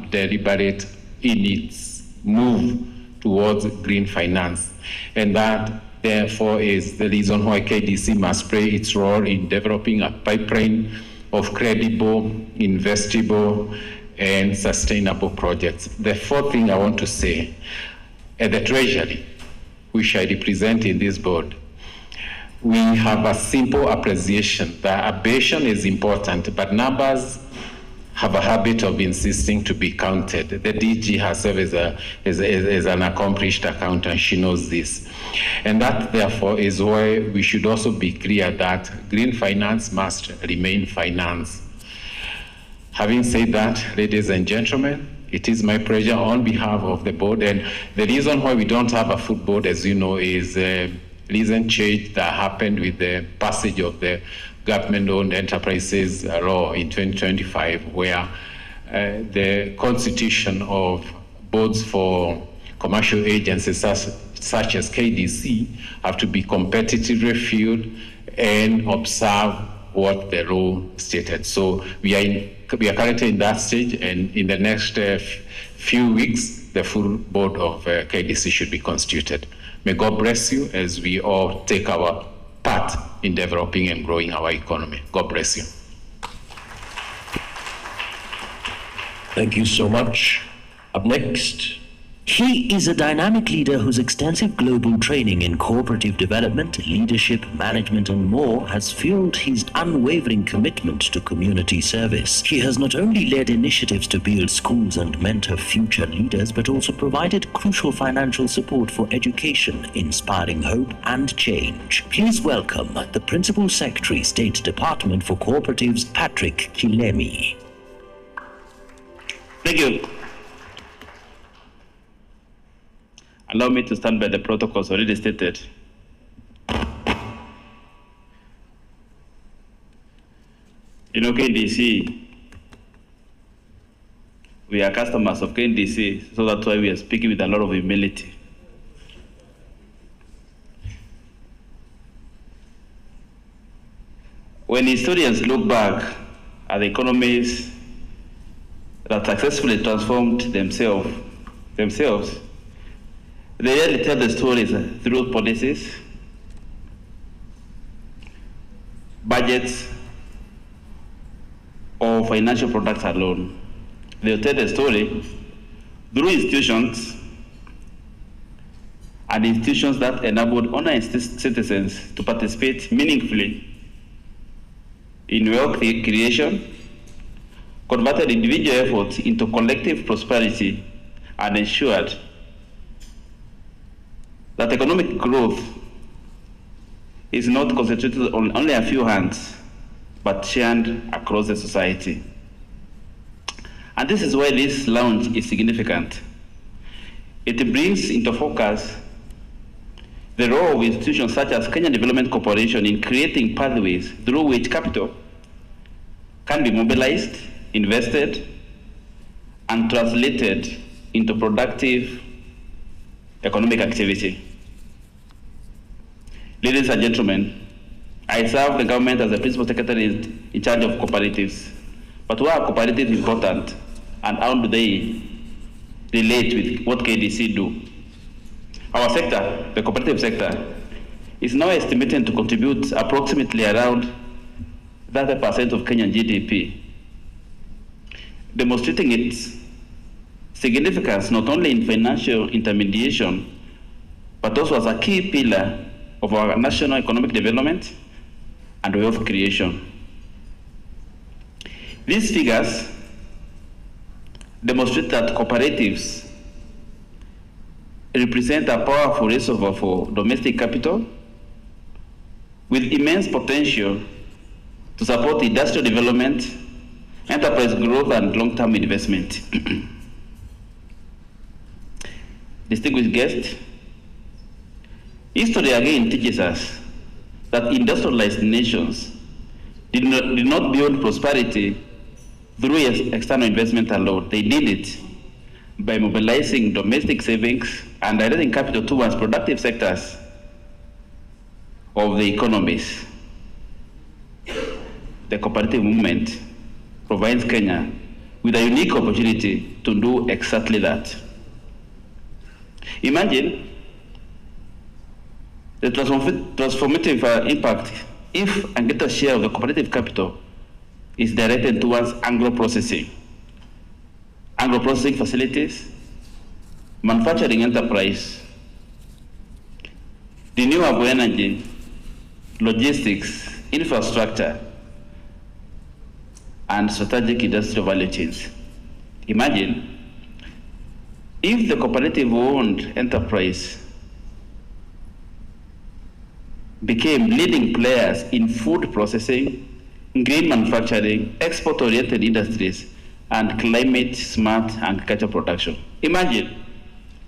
deliberate in its move towards green finance. And that, therefore, is the reason why KDC must play its role in developing a pipeline of credible, investable, and sustainable projects. The fourth thing I want to say, at the Treasury, which I represent in this board, we have a simple appreciation that ambition is important, but numbers have a habit of insisting to be counted. The DG herself is an accomplished accountant. She knows this. And that, therefore, is why we should also be clear that green finance must remain finance. Having said that, ladies and gentlemen, it is my pleasure on behalf of the board, and the reason why we don't have a full board, as you know, is recent change that happened with the passage of the government-owned enterprises law in 2025, where the constitution of boards for commercial agencies such as KDC have to be competitively filled and observe what the law stated. So we are currently in that stage, and in the next few weeks, the full board of KDC should be constituted. May God bless you as we all take our part in developing and growing our economy. God bless you. Thank you so much. Up next, he is a dynamic leader whose extensive global training in cooperative development, leadership, management, and more has fueled his unwavering commitment to community service. He has not only led initiatives to build schools and mentor future leaders, but also provided crucial financial support for education, inspiring hope and change. Please welcome the Principal Secretary, State Department for Cooperatives, Patrick Kilemi. Thank you. Allow me to stand by the protocols already stated. You know, KDC, we are customers of KDC, so that's why we are speaking with a lot of humility. When historians look back at the economies that successfully transformed themselves, they really tell the stories through policies, budgets, or financial products alone. They'll tell the story through institutions and institutions that enabled honest citizens to participate meaningfully in wealth creation, converted individual efforts into collective prosperity, and ensured that economic growth is not concentrated on only a few hands, but shared across the society. And this is why this launch is significant. It brings into focus the role of institutions such as Kenya Development Corporation in creating pathways through which capital can be mobilized, invested, and translated into productive economic activity. Ladies and gentlemen, I serve the government as the principal secretary in charge of cooperatives. But why are cooperatives important, and how do they relate with what KDC do? Our sector, the cooperative sector, is now estimated to contribute approximately around 30% of Kenyan GDP, demonstrating its significance not only in financial intermediation, but also as a key pillar of our national economic development and wealth creation. These figures demonstrate that cooperatives represent a powerful reservoir for domestic capital with immense potential to support industrial development, enterprise growth, and long-term investment. Distinguished guests, history again teaches us that industrialized nations did not build prosperity through external investment alone. They did it by mobilizing domestic savings and directing capital towards productive sectors of the economies. The cooperative movement provides Kenya with a unique opportunity to do exactly that. Imagine the transformative impact if a greater share of the cooperative capital is directed towards agro-processing facilities, manufacturing enterprise, renewable energy, logistics, infrastructure, and strategic industrial value chains. Imagine if the cooperative-owned enterprise became leading players in food processing, green manufacturing, export-oriented industries, and climate-smart agriculture production. Imagine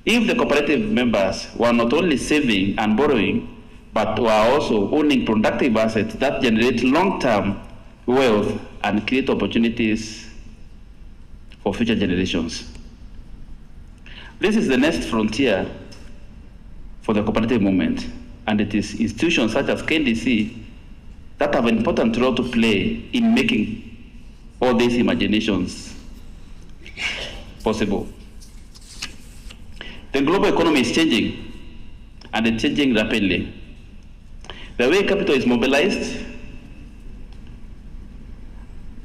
if the cooperative members were not only saving and borrowing, but were also owning productive assets that generate long-term wealth and create opportunities for future generations. This is the next frontier for the cooperative movement, and it is institutions such as KDC that have an important role to play in making all these imaginations possible. The global economy is changing, and it's changing rapidly. The way capital is mobilized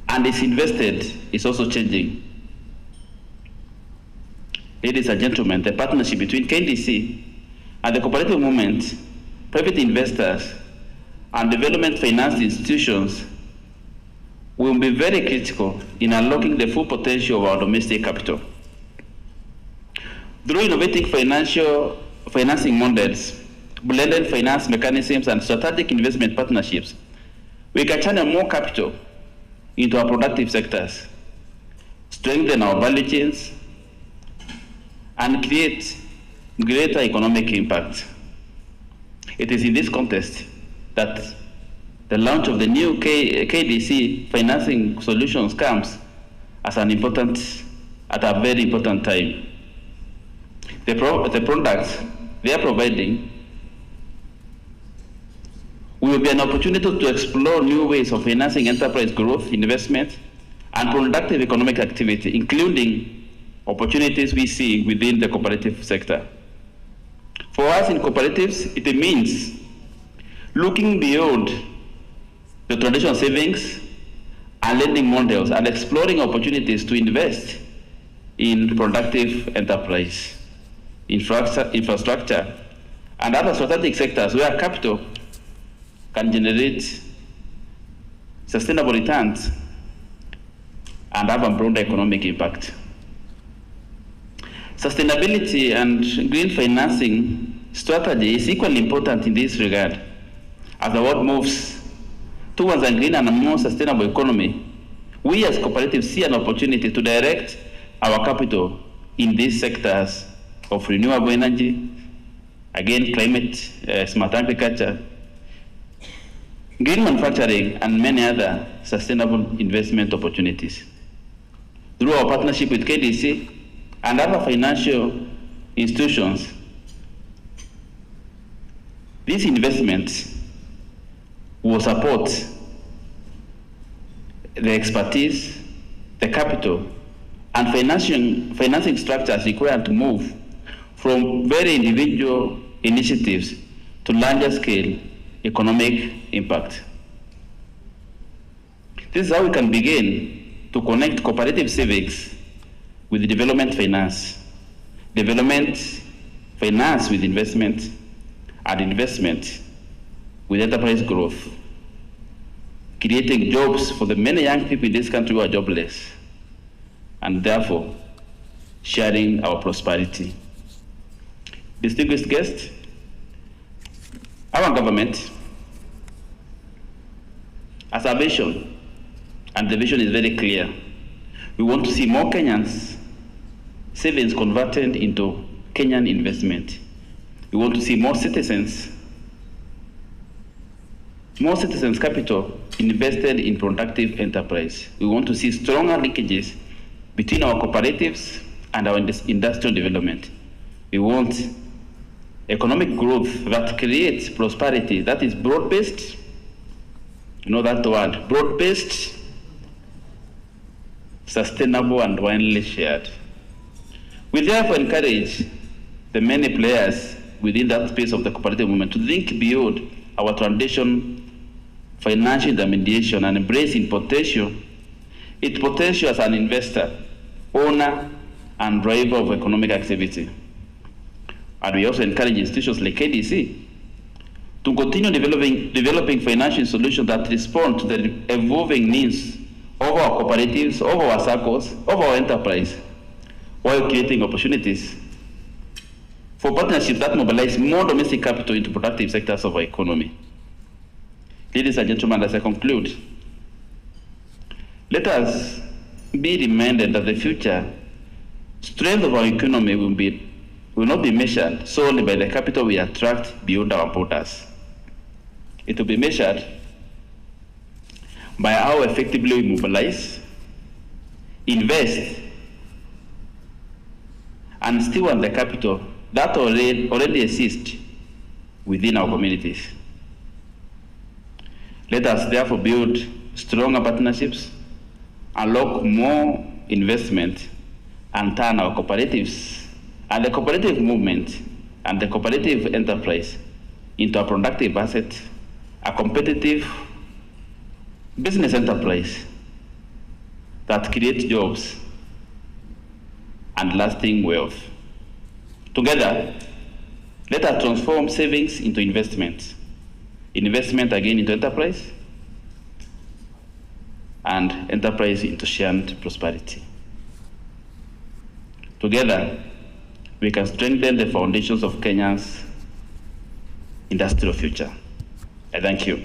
and is invested is also changing. Ladies and gentlemen, the partnership between KDC and the cooperative movement, private investors, and development finance institutions will be very critical in unlocking the full potential of our domestic capital. Through innovative financing models, blended finance mechanisms, and strategic investment partnerships, we can channel more capital into our productive sectors, strengthen our value chains, and create greater economic impact. It is in this context that the launch of the new KDC financing solutions comes as at a very important time. The products they are providing will be an opportunity to explore new ways of financing enterprise growth, investment, and productive economic activity, including opportunities we see within the cooperative sector. For us in cooperatives, it means looking beyond the traditional savings and lending models and exploring opportunities to invest in productive enterprise, infrastructure, and other strategic sectors where capital can generate sustainable returns and have a broader economic impact. Sustainability and green financing strategy is equally important in this regard. As the world moves towards a green and a more sustainable economy, we as cooperatives see an opportunity to direct our capital in these sectors of renewable energy, again, climate, smart agriculture, green manufacturing, and many other sustainable investment opportunities. Through our partnership with KDC and other financial institutions, these investments We will support the expertise, the capital, and financing structures required to move from very individual initiatives to larger scale economic impact. This is how we can begin to connect cooperative civics with development finance with investment, and investment with enterprise growth, creating jobs for the many young people in this country who are jobless, and therefore sharing our prosperity. Distinguished guests, our government has a vision, and the vision is very clear. We want to see more Kenyans' savings converted into Kenyan investment. We want to see more citizens' capital invested in productive enterprise. We want to see stronger linkages between our cooperatives and our industrial development. We want economic growth that creates prosperity, that is broad-based. You know that word, broad-based, sustainable, and widely shared. We therefore encourage the many players within that space of the cooperative movement to think beyond our traditional financial intermediation and embrace its potential as an investor, owner, and driver of economic activity. And we also encourage institutions like KDC to continue developing financial solutions that respond to the evolving needs of our cooperatives, of our circles, of our enterprise, while creating opportunities for partnerships that mobilize more domestic capital into productive sectors of our economy. Ladies and gentlemen, as I conclude, let us be reminded that the future strength of our economy will not be measured solely by the capital we attract beyond our borders. It will be measured by how effectively we mobilize, invest, and steward the capital that already exists within our communities. Let us therefore build stronger partnerships, unlock more investment, and turn our cooperatives and the cooperative movement and the cooperative enterprise into a productive asset, a competitive business enterprise that creates jobs and lasting wealth. Together, let us transform savings into investment again into enterprise, and enterprise into shared prosperity. Together, we can strengthen the foundations of Kenya's industrial future. I thank you.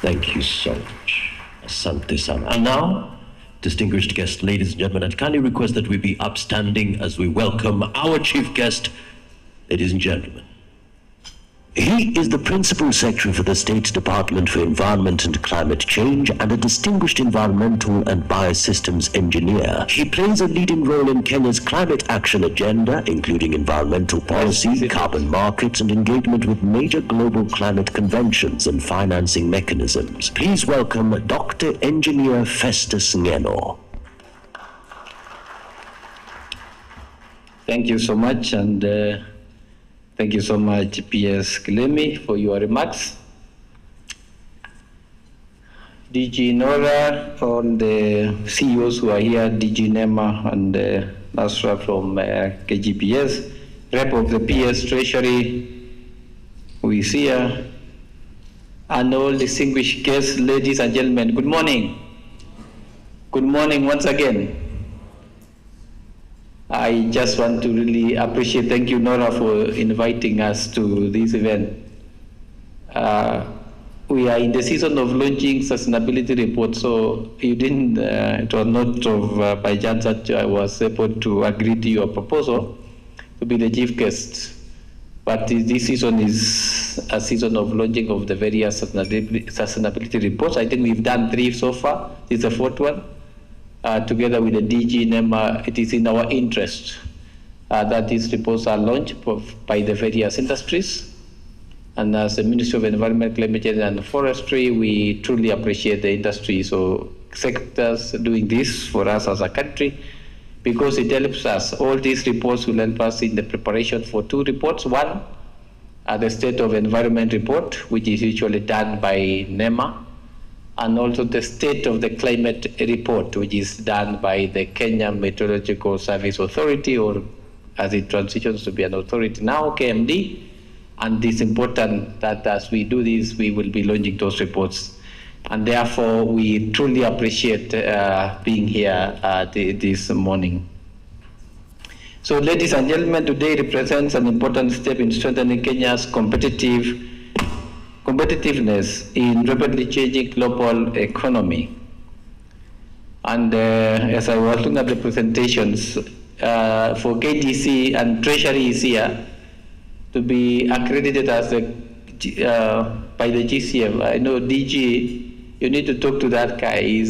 Thank you so much. Asante sana. And now, distinguished guests, ladies and gentlemen, I kindly request that we be upstanding as we welcome our chief guest, ladies and gentlemen. He is the Principal Secretary for the State Department for Environment and Climate Change and a distinguished environmental and biosystems engineer. He plays a leading role in Kenya's climate action agenda, including environmental policy, carbon markets, and engagement with major global climate conventions and financing mechanisms. Please welcome Dr. Engineer Festus Ngeno. Thank you so much, and thank you so much, PS Kilemi, for your remarks. DG Nora, all the CEOs who are here, DG Nema and Nasra from KGPS, rep of the PS Treasury who is here, and all distinguished guests, ladies and gentlemen, good morning. Good morning once again. I just want to really appreciate, thank you Nora for inviting us to this event. We are in the season of launching sustainability reports, so you didn't, it was not of by chance that I was able to agree to your proposal to be the chief guest. But this season is a season of launching of the various sustainability reports. I think we've done 3 so far. This is the 4th one. Together with the DG NEMA, it is in our interest that these reports are launched by the various industries And as the Ministry of Environment, Climate Change and Forestry, we truly appreciate the industry sectors doing this for us as a country, because it helps us. All these reports will help us in the preparation for 2 reports. One, the State of Environment report, which is usually done by NEMA, and also the State of the Climate report, which is done by the Kenya Meteorological Service Authority, or as it transitions to be an authority now, KMD. And it's important that as we do this, we will be launching those reports. And therefore, we truly appreciate being here this morning. So, ladies and gentlemen, today represents an important step in strengthening Kenya's competitiveness in rapidly changing global economy. And as I was looking at the presentations, for KDC and Treasury is here to be accredited as by the GCF. I know DG, you need to talk to that guy. He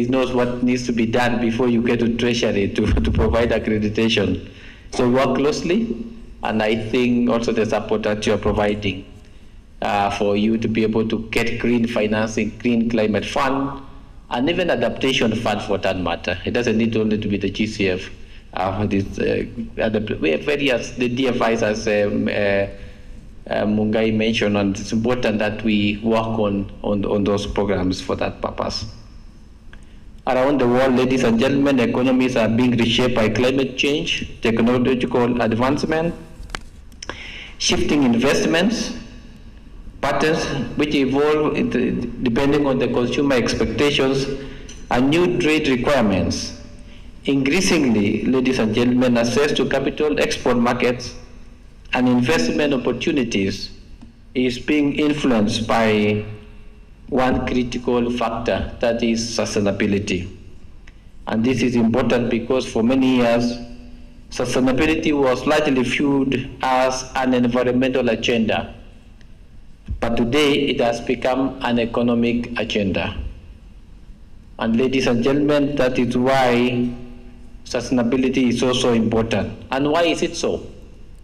knows what needs to be done before you get to Treasury to provide accreditation. So work closely, and I think also the support that you are providing for you to be able to get green financing, green climate fund, and even adaptation fund for that matter. It doesn't need only to be the GCF. We have various, the DFIs as Mungai mentioned, and it's important that we work on those programs for that purpose. Around the world, ladies and gentlemen, economies are being reshaped by climate change, technological advancement, shifting investments, patterns which evolve depending on the consumer expectations, and new trade requirements. Increasingly, ladies and gentlemen, access to capital, export markets, and investment opportunities is being influenced by one critical factor, that is sustainability. And this is important because for many years, sustainability was largely viewed as an environmental agenda. But today, it has become an economic agenda. And ladies and gentlemen, that is why sustainability is also important. And why is it so?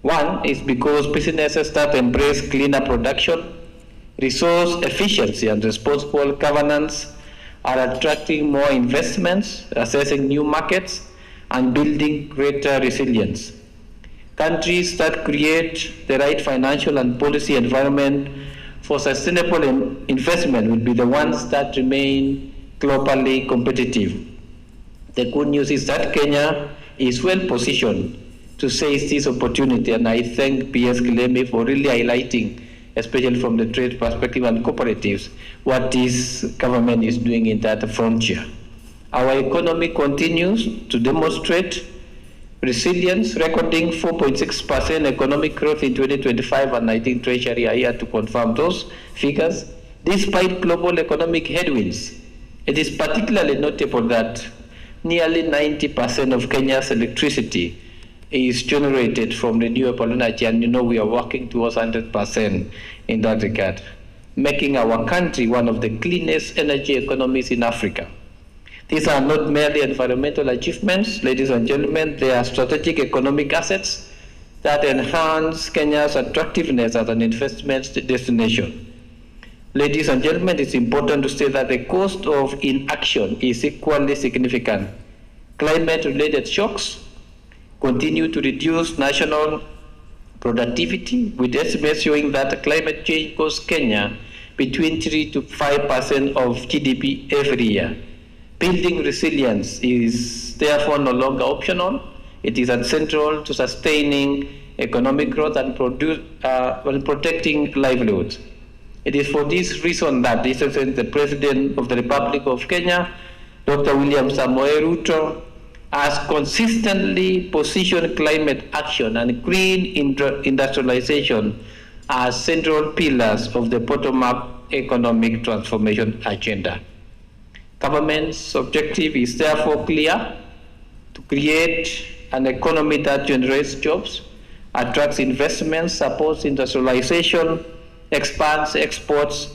One is because businesses that embrace cleaner production, resource efficiency, and responsible governance are attracting more investments, accessing new markets, and building greater resilience. Countries that create the right financial and policy environment for sustainable investment will be the ones that remain globally competitive. The good news is that Kenya is well positioned to seize this opportunity, and I thank PS Kilemi for really highlighting, especially from the trade perspective and cooperatives, what this government is doing in that frontier. Our economy continues to demonstrate resilience, recording 4.6% economic growth in 2025, and I think Treasury are here to confirm those figures. Despite global economic headwinds, it is particularly notable that nearly 90% of Kenya's electricity is generated from renewable energy, and we are working towards 100% in that regard, making our country one of the cleanest energy economies in Africa. These are not merely environmental achievements, ladies and gentlemen, they are strategic economic assets that enhance Kenya's attractiveness as an investment destination. Ladies and gentlemen, it's important to say that the cost of inaction is equally significant. Climate-related shocks continue to reduce national productivity, with estimates showing that climate change costs Kenya between 3 to 5% of GDP every year. Building resilience is therefore no longer optional. It is central to sustaining economic growth and protecting livelihoods. It is for this reason that the President of the Republic of Kenya, Dr. William Samoei Ruto, has consistently positioned climate action and green industrialization as central pillars of the bottom-up economic transformation agenda. Government's objective is therefore clear: to create an economy that generates jobs, attracts investments, supports industrialization, expands exports,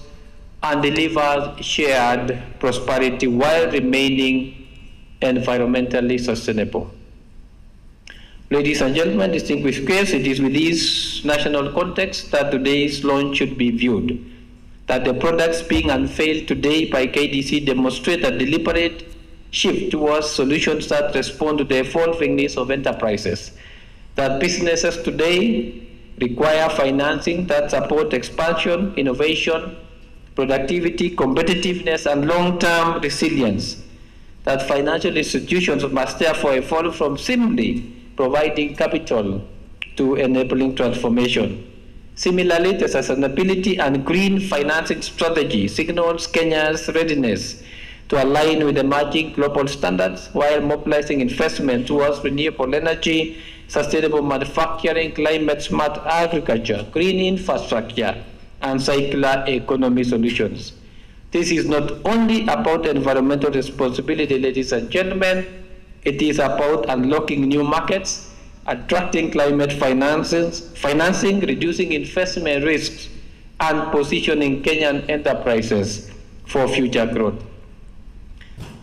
and delivers shared prosperity while remaining environmentally sustainable. Ladies and gentlemen, distinguished guests, it is with this national context that today's launch should be viewed. That the products being unveiled today by KDC demonstrate a deliberate shift towards solutions that respond to the evolving needs of enterprises. That businesses today require financing that support expansion, innovation, productivity, competitiveness, and long-term resilience. That financial institutions must therefore evolve from simply providing capital to enabling transformation. Similarly, the sustainability and green financing strategy signals Kenya's readiness to align with emerging global standards while mobilizing investment towards renewable energy, sustainable manufacturing, climate-smart agriculture, green infrastructure, and circular economy solutions. This is not only about environmental responsibility, ladies and gentlemen, it is about unlocking new markets, attracting climate financing, reducing investment risks, and positioning Kenyan enterprises for future growth.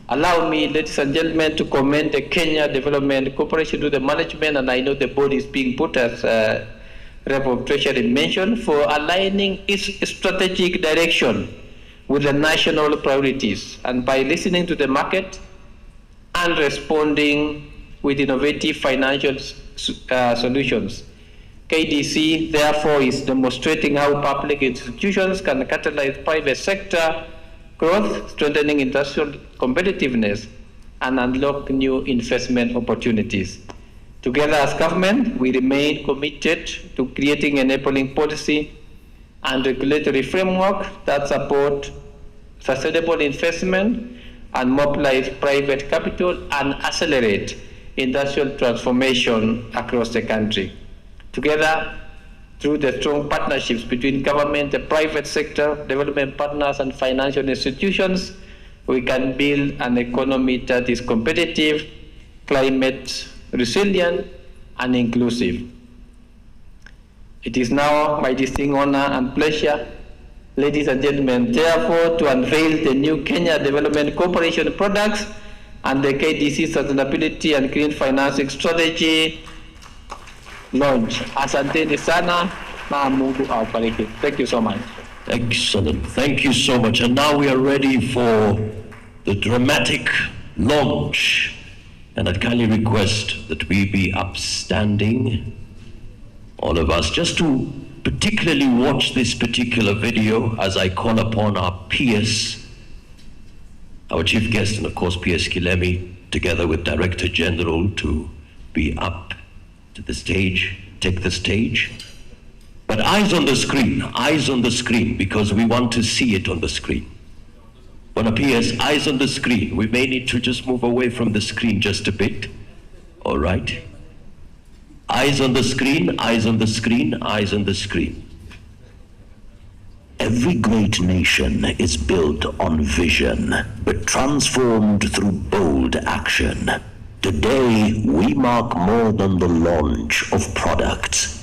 Allow me, ladies and gentlemen, to commend the Kenya Development Corporation to the management, and I know the board is being put as Rep of Treasury mentioned, for aligning its strategic direction with the national priorities, and by listening to the market and responding with innovative financial solutions. KDC, therefore, is demonstrating how public institutions can catalyze private sector growth, strengthening industrial competitiveness, and unlock new investment opportunities. Together as government, we remain committed to creating enabling policy and regulatory framework that support sustainable investment and mobilize private capital and accelerate industrial transformation across the country. Together, through the strong partnerships between government, the private sector, development partners, and financial institutions, we can build an economy that is competitive, climate resilient, and inclusive. It is now my distinct honor and pleasure, ladies and gentlemen, therefore, to unveil the new Kenya Development Corporation products and the KDC Sustainability and Green Financing Strategy launch. Asanteni sana na Mungu awabariki. Thank you so much. Excellent. Thank you so much. And now we are ready for the dramatic launch. And I'd kindly request that we be upstanding, all of us, just to particularly watch this particular video as I call upon our PS, our chief guest, and of course PS Kilemi, together with Director General, to be up to the stage, take the stage. But eyes on the screen, because we want to see it on the screen. On a PS, eyes on the screen. We may need to just move away from the screen just a bit. All right? Eyes on the screen, eyes on the screen, eyes on the screen. Every great nation is built on vision, but transformed through bold action. Today, we mark more than the launch of products.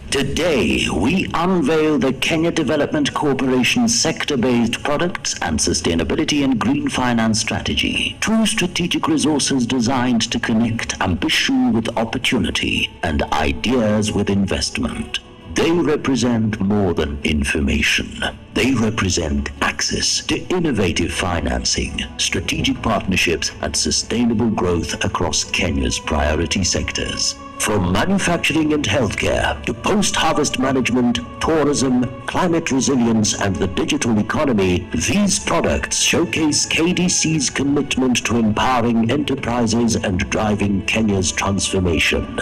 Today, we unveil the Kenya Development Corporation's sector-based products and sustainability and green finance strategy. True strategic resources designed to connect ambition with opportunity and ideas with investment. They represent more than information. They represent access to innovative financing, strategic partnerships, and sustainable growth across Kenya's priority sectors. From manufacturing and healthcare to post-harvest management, tourism, climate resilience, and the digital economy, these products showcase KDC's commitment to empowering enterprises and driving Kenya's transformation.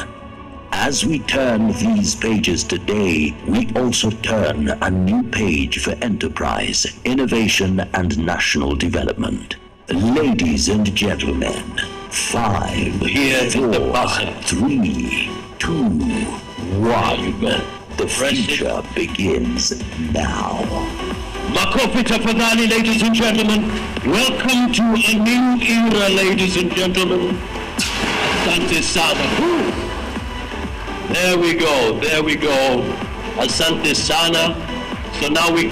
As we turn these pages today, we also turn a new page for enterprise, innovation, and national development. Ladies and gentlemen, 5, Here 4, is the buzzer. 3, 2, 1. The future begins now. Makofi tafadhali, ladies and gentlemen. Welcome to a new era, ladies and gentlemen. Asante sana. There we go. Asante sana. So now we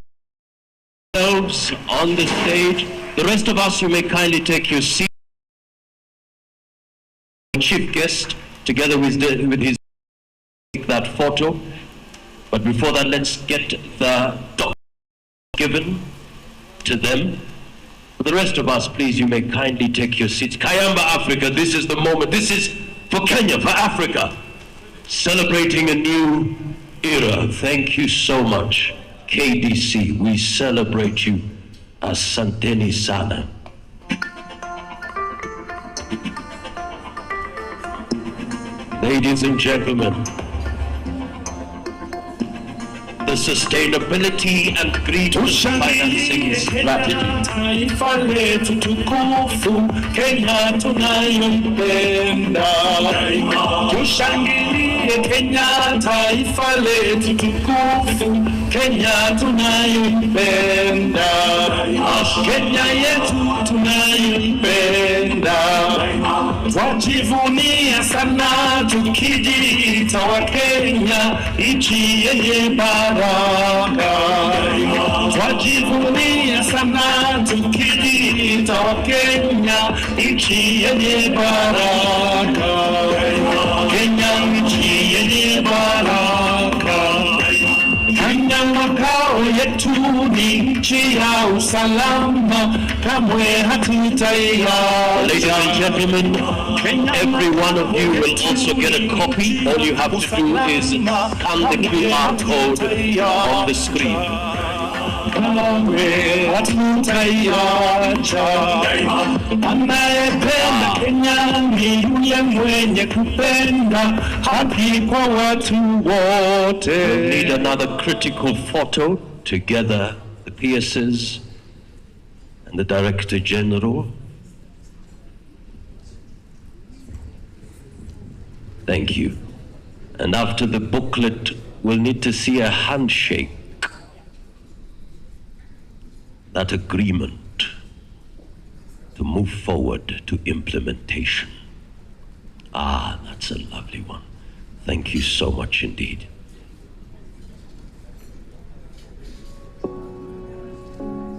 ourselves on the stage. The rest of us, you may kindly take your seat. Chief guest, together with his take that photo. But before that, let's get the document given to them. For the rest of us, please, you may kindly take your seats. Kayamba Africa, this is the moment. This is for Kenya, for Africa, celebrating a new era. Thank you so much, KDC. We celebrate you. Asanteni sana. Ladies and gentlemen, the sustainability and green financing strategy. Taifa letu tukufu, Kenya tunayoipenda. Tushangilie Kenya, taifa letu tukufu, Kenya tunayoipenda. Kenya yetu tunayoipenda. Twajivunia sana tukijiita wa Kenya, nchi yenye baraka. Twajivunia sana tukijiita wa Kenya, nchi yenye baraka. Kenya nchi yenye baraka. Kenya makao yetu ni nchi ya usalama, kamwe hatutaiacha. Ladies and gentlemen, every one of you will also get a copy. All you have to do is scan the QR code on the screen. Kamwe hatutaiacha. Anayependa Kenya ni yule mwenye kupenda haki kwa watu wote. We'll need another critical photo together, the PSs and the Director General. Thank you. And after the booklet, we'll need to see a handshake. That agreement to move forward to implementation. Ah, that's a lovely one. Thank you so much indeed.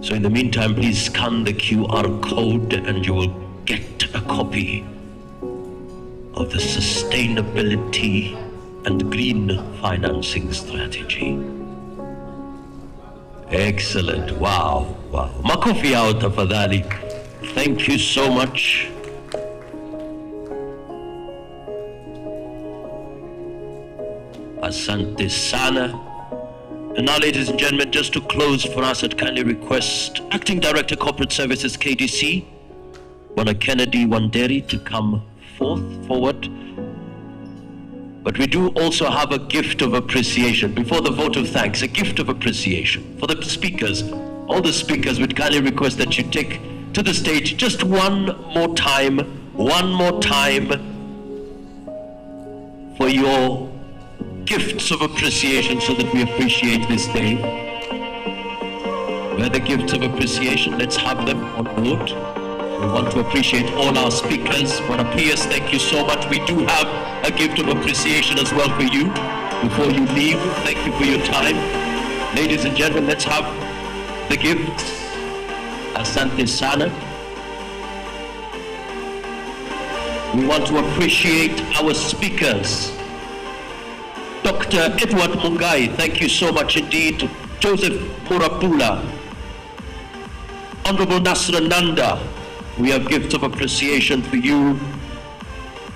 So in the meantime, please scan the QR code and you will get a copy of the Sustainability and Green Financing Strategy. Excellent. Wow, wow. Makofi yao tafadhali. Thank you so much. Asante sana. And now, ladies and gentlemen, just to close for us, I'd kindly request Acting Director Corporate Services KDC, Bwana Kennedy Wanderi, to come forward. But we do also have a gift of appreciation before the vote of thanks, a gift of appreciation for the speakers. All the speakers would kindly request that you take to the stage just one more time for your gifts of appreciation so that we appreciate this day. Where the gifts of appreciation, let's have them on board. We want to appreciate all our speakers. Bwana PS, thank you so much. We do have a gift of appreciation as well for you. Before you leave, thank you for your time. Ladies and gentlemen, let's have the gift. Asante sana. We want to appreciate our speakers. Dr. Edward Mungai, thank you so much indeed. Joseph Murapula, Honorable Nasra Nanda, we have gifts of appreciation for you.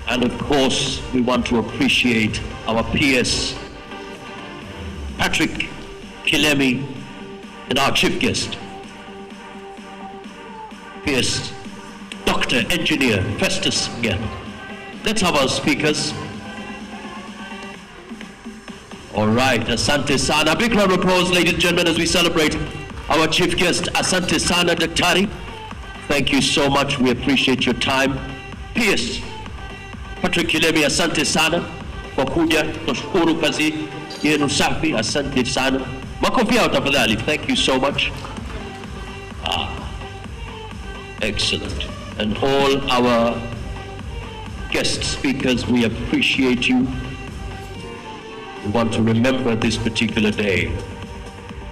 And of course, we want to appreciate our PS, Patrick Kilemi, and our chief guest, PS, Dr. Engineer Festus again. Let's have our speakers. All right, Asante Sana. Big round of applause, ladies and gentlemen, as we celebrate our chief guest, Asante Sana Daktari. Thank you so much. We appreciate your time. PS, Patrick Kilemi, asante sana kwa kuja. Tunashukuru kazi yenu safi. Asante sana. Makofi yao tafadhali. Thank you so much. Excellent. And all our guest speakers, we appreciate you. We want to remember this particular day,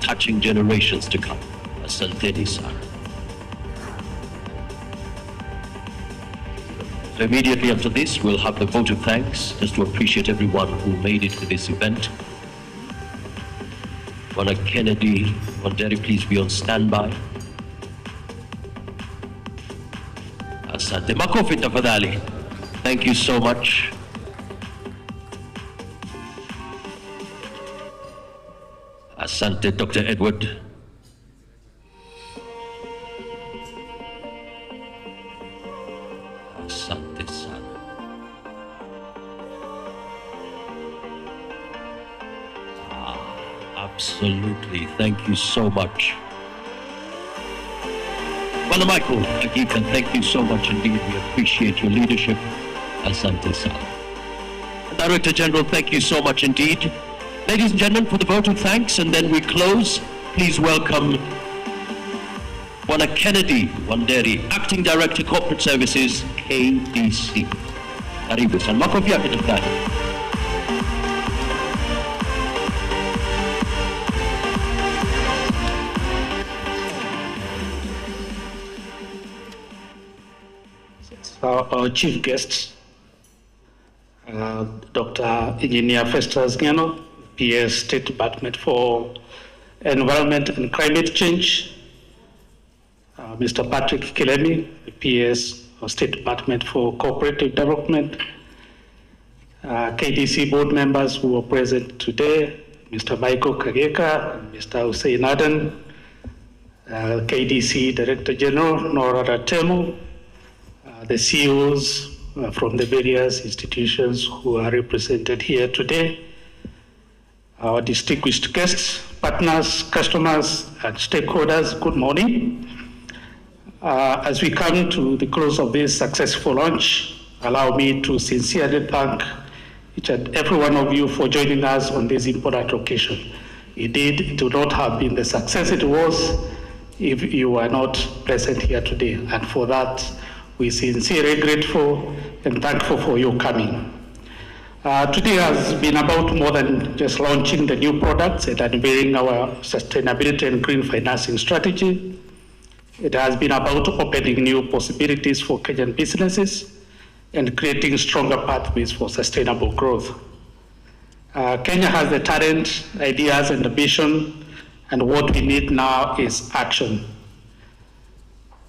touching generations to come. Asante sana. So immediately after this, we'll have the vote of thanks, just to appreciate everyone who made it to this event. Bwana Kennedy Wanderi, please be on standby. Asante. Makofi tafadhali. Thank you so much. Asante, Dr. Edward. Asante sana. Absolutely. Thank you so much. Well, Michael, Agika, thank you so much indeed. We appreciate your leadership. Asante sana. Director General, thank you so much indeed. Ladies and gentlemen, for the vote of thanks, and then we close, please welcome Bwana Kennedy Wanderi, Acting Director, Corporate Services, KDC. Karibu sana. Makofi yake tafadhali. Our chief guests, Dr. Engineer Festus Ngeno, PS State Department for Environment and Climate Change, Mr. Patrick Kilemi, PS State Department for Cooperative Development, KDC board members who are present today, Mr. Michael Kageka, and Mr. Hussein Aden, KDC Director General Nora Ratemu, the CEOs from the various institutions who are represented here today, our distinguished guests, partners, customers, and stakeholders, good morning. As we come to the close of this successful launch, allow me to sincerely thank each and every one of you for joining us on this important occasion. Indeed, it would not have been the success it was if you were not present here today, and for that, we're sincerely grateful and thankful for your coming. Today has been about more than just launching the new products and unveiling our sustainability and green financing strategy. It has been about opening new possibilities for Kenyan businesses and creating stronger pathways for sustainable growth. Kenya has the talent, ideas, and ambition, and what we need now is action.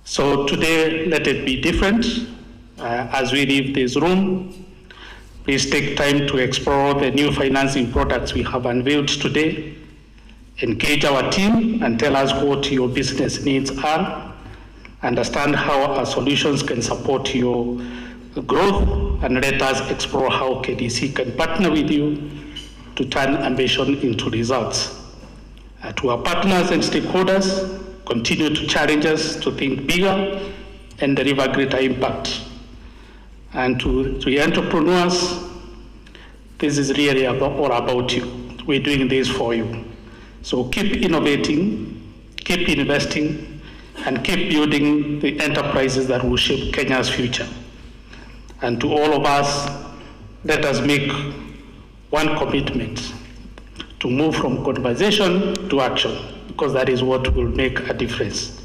So today, let it be different. As we leave this room, please take time to explore the new financing products we have unveiled today. Engage our team and tell us what your business needs are. Understand how our solutions can support your growth, and let us explore how KDC can partner with you to turn ambition into results. To our partners and stakeholders, continue to challenge us to think bigger and deliver greater impact. And to the entrepreneurs, this is really all about you. We're doing this for you. So keep innovating, keep investing, and keep building the enterprises that will shape Kenya's future. And to all of us, let us make one commitment to move from conversation to action, because that is what will make a difference.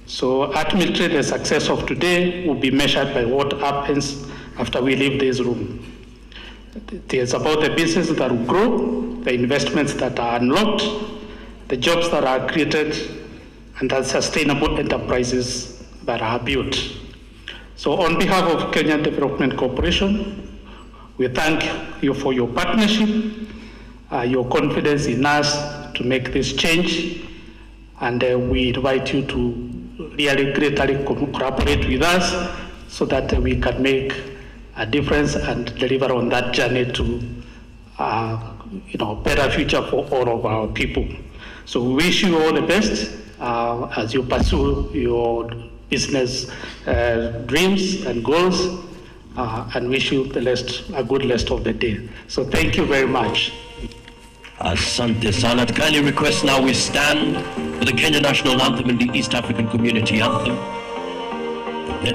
So ultimately, the success of today will be measured by what happens after we leave this room. It is about the business that will grow, the investments that are unlocked, the jobs that are created, and the sustainable enterprises that are built. So on behalf of Kenyan Development Corporation, we thank you for your partnership, your confidence in us to make this change, and we invite you to really greatly cooperate with us so that we can make a difference and deliver on that journey to better future for all of our people. So we wish you all the best as you pursue your business dreams and goals, and wish you a good rest of the day. So thank you very much. Asante sana. Kindly request now we stand for the Kenya National Anthem and the East African Community Anthem.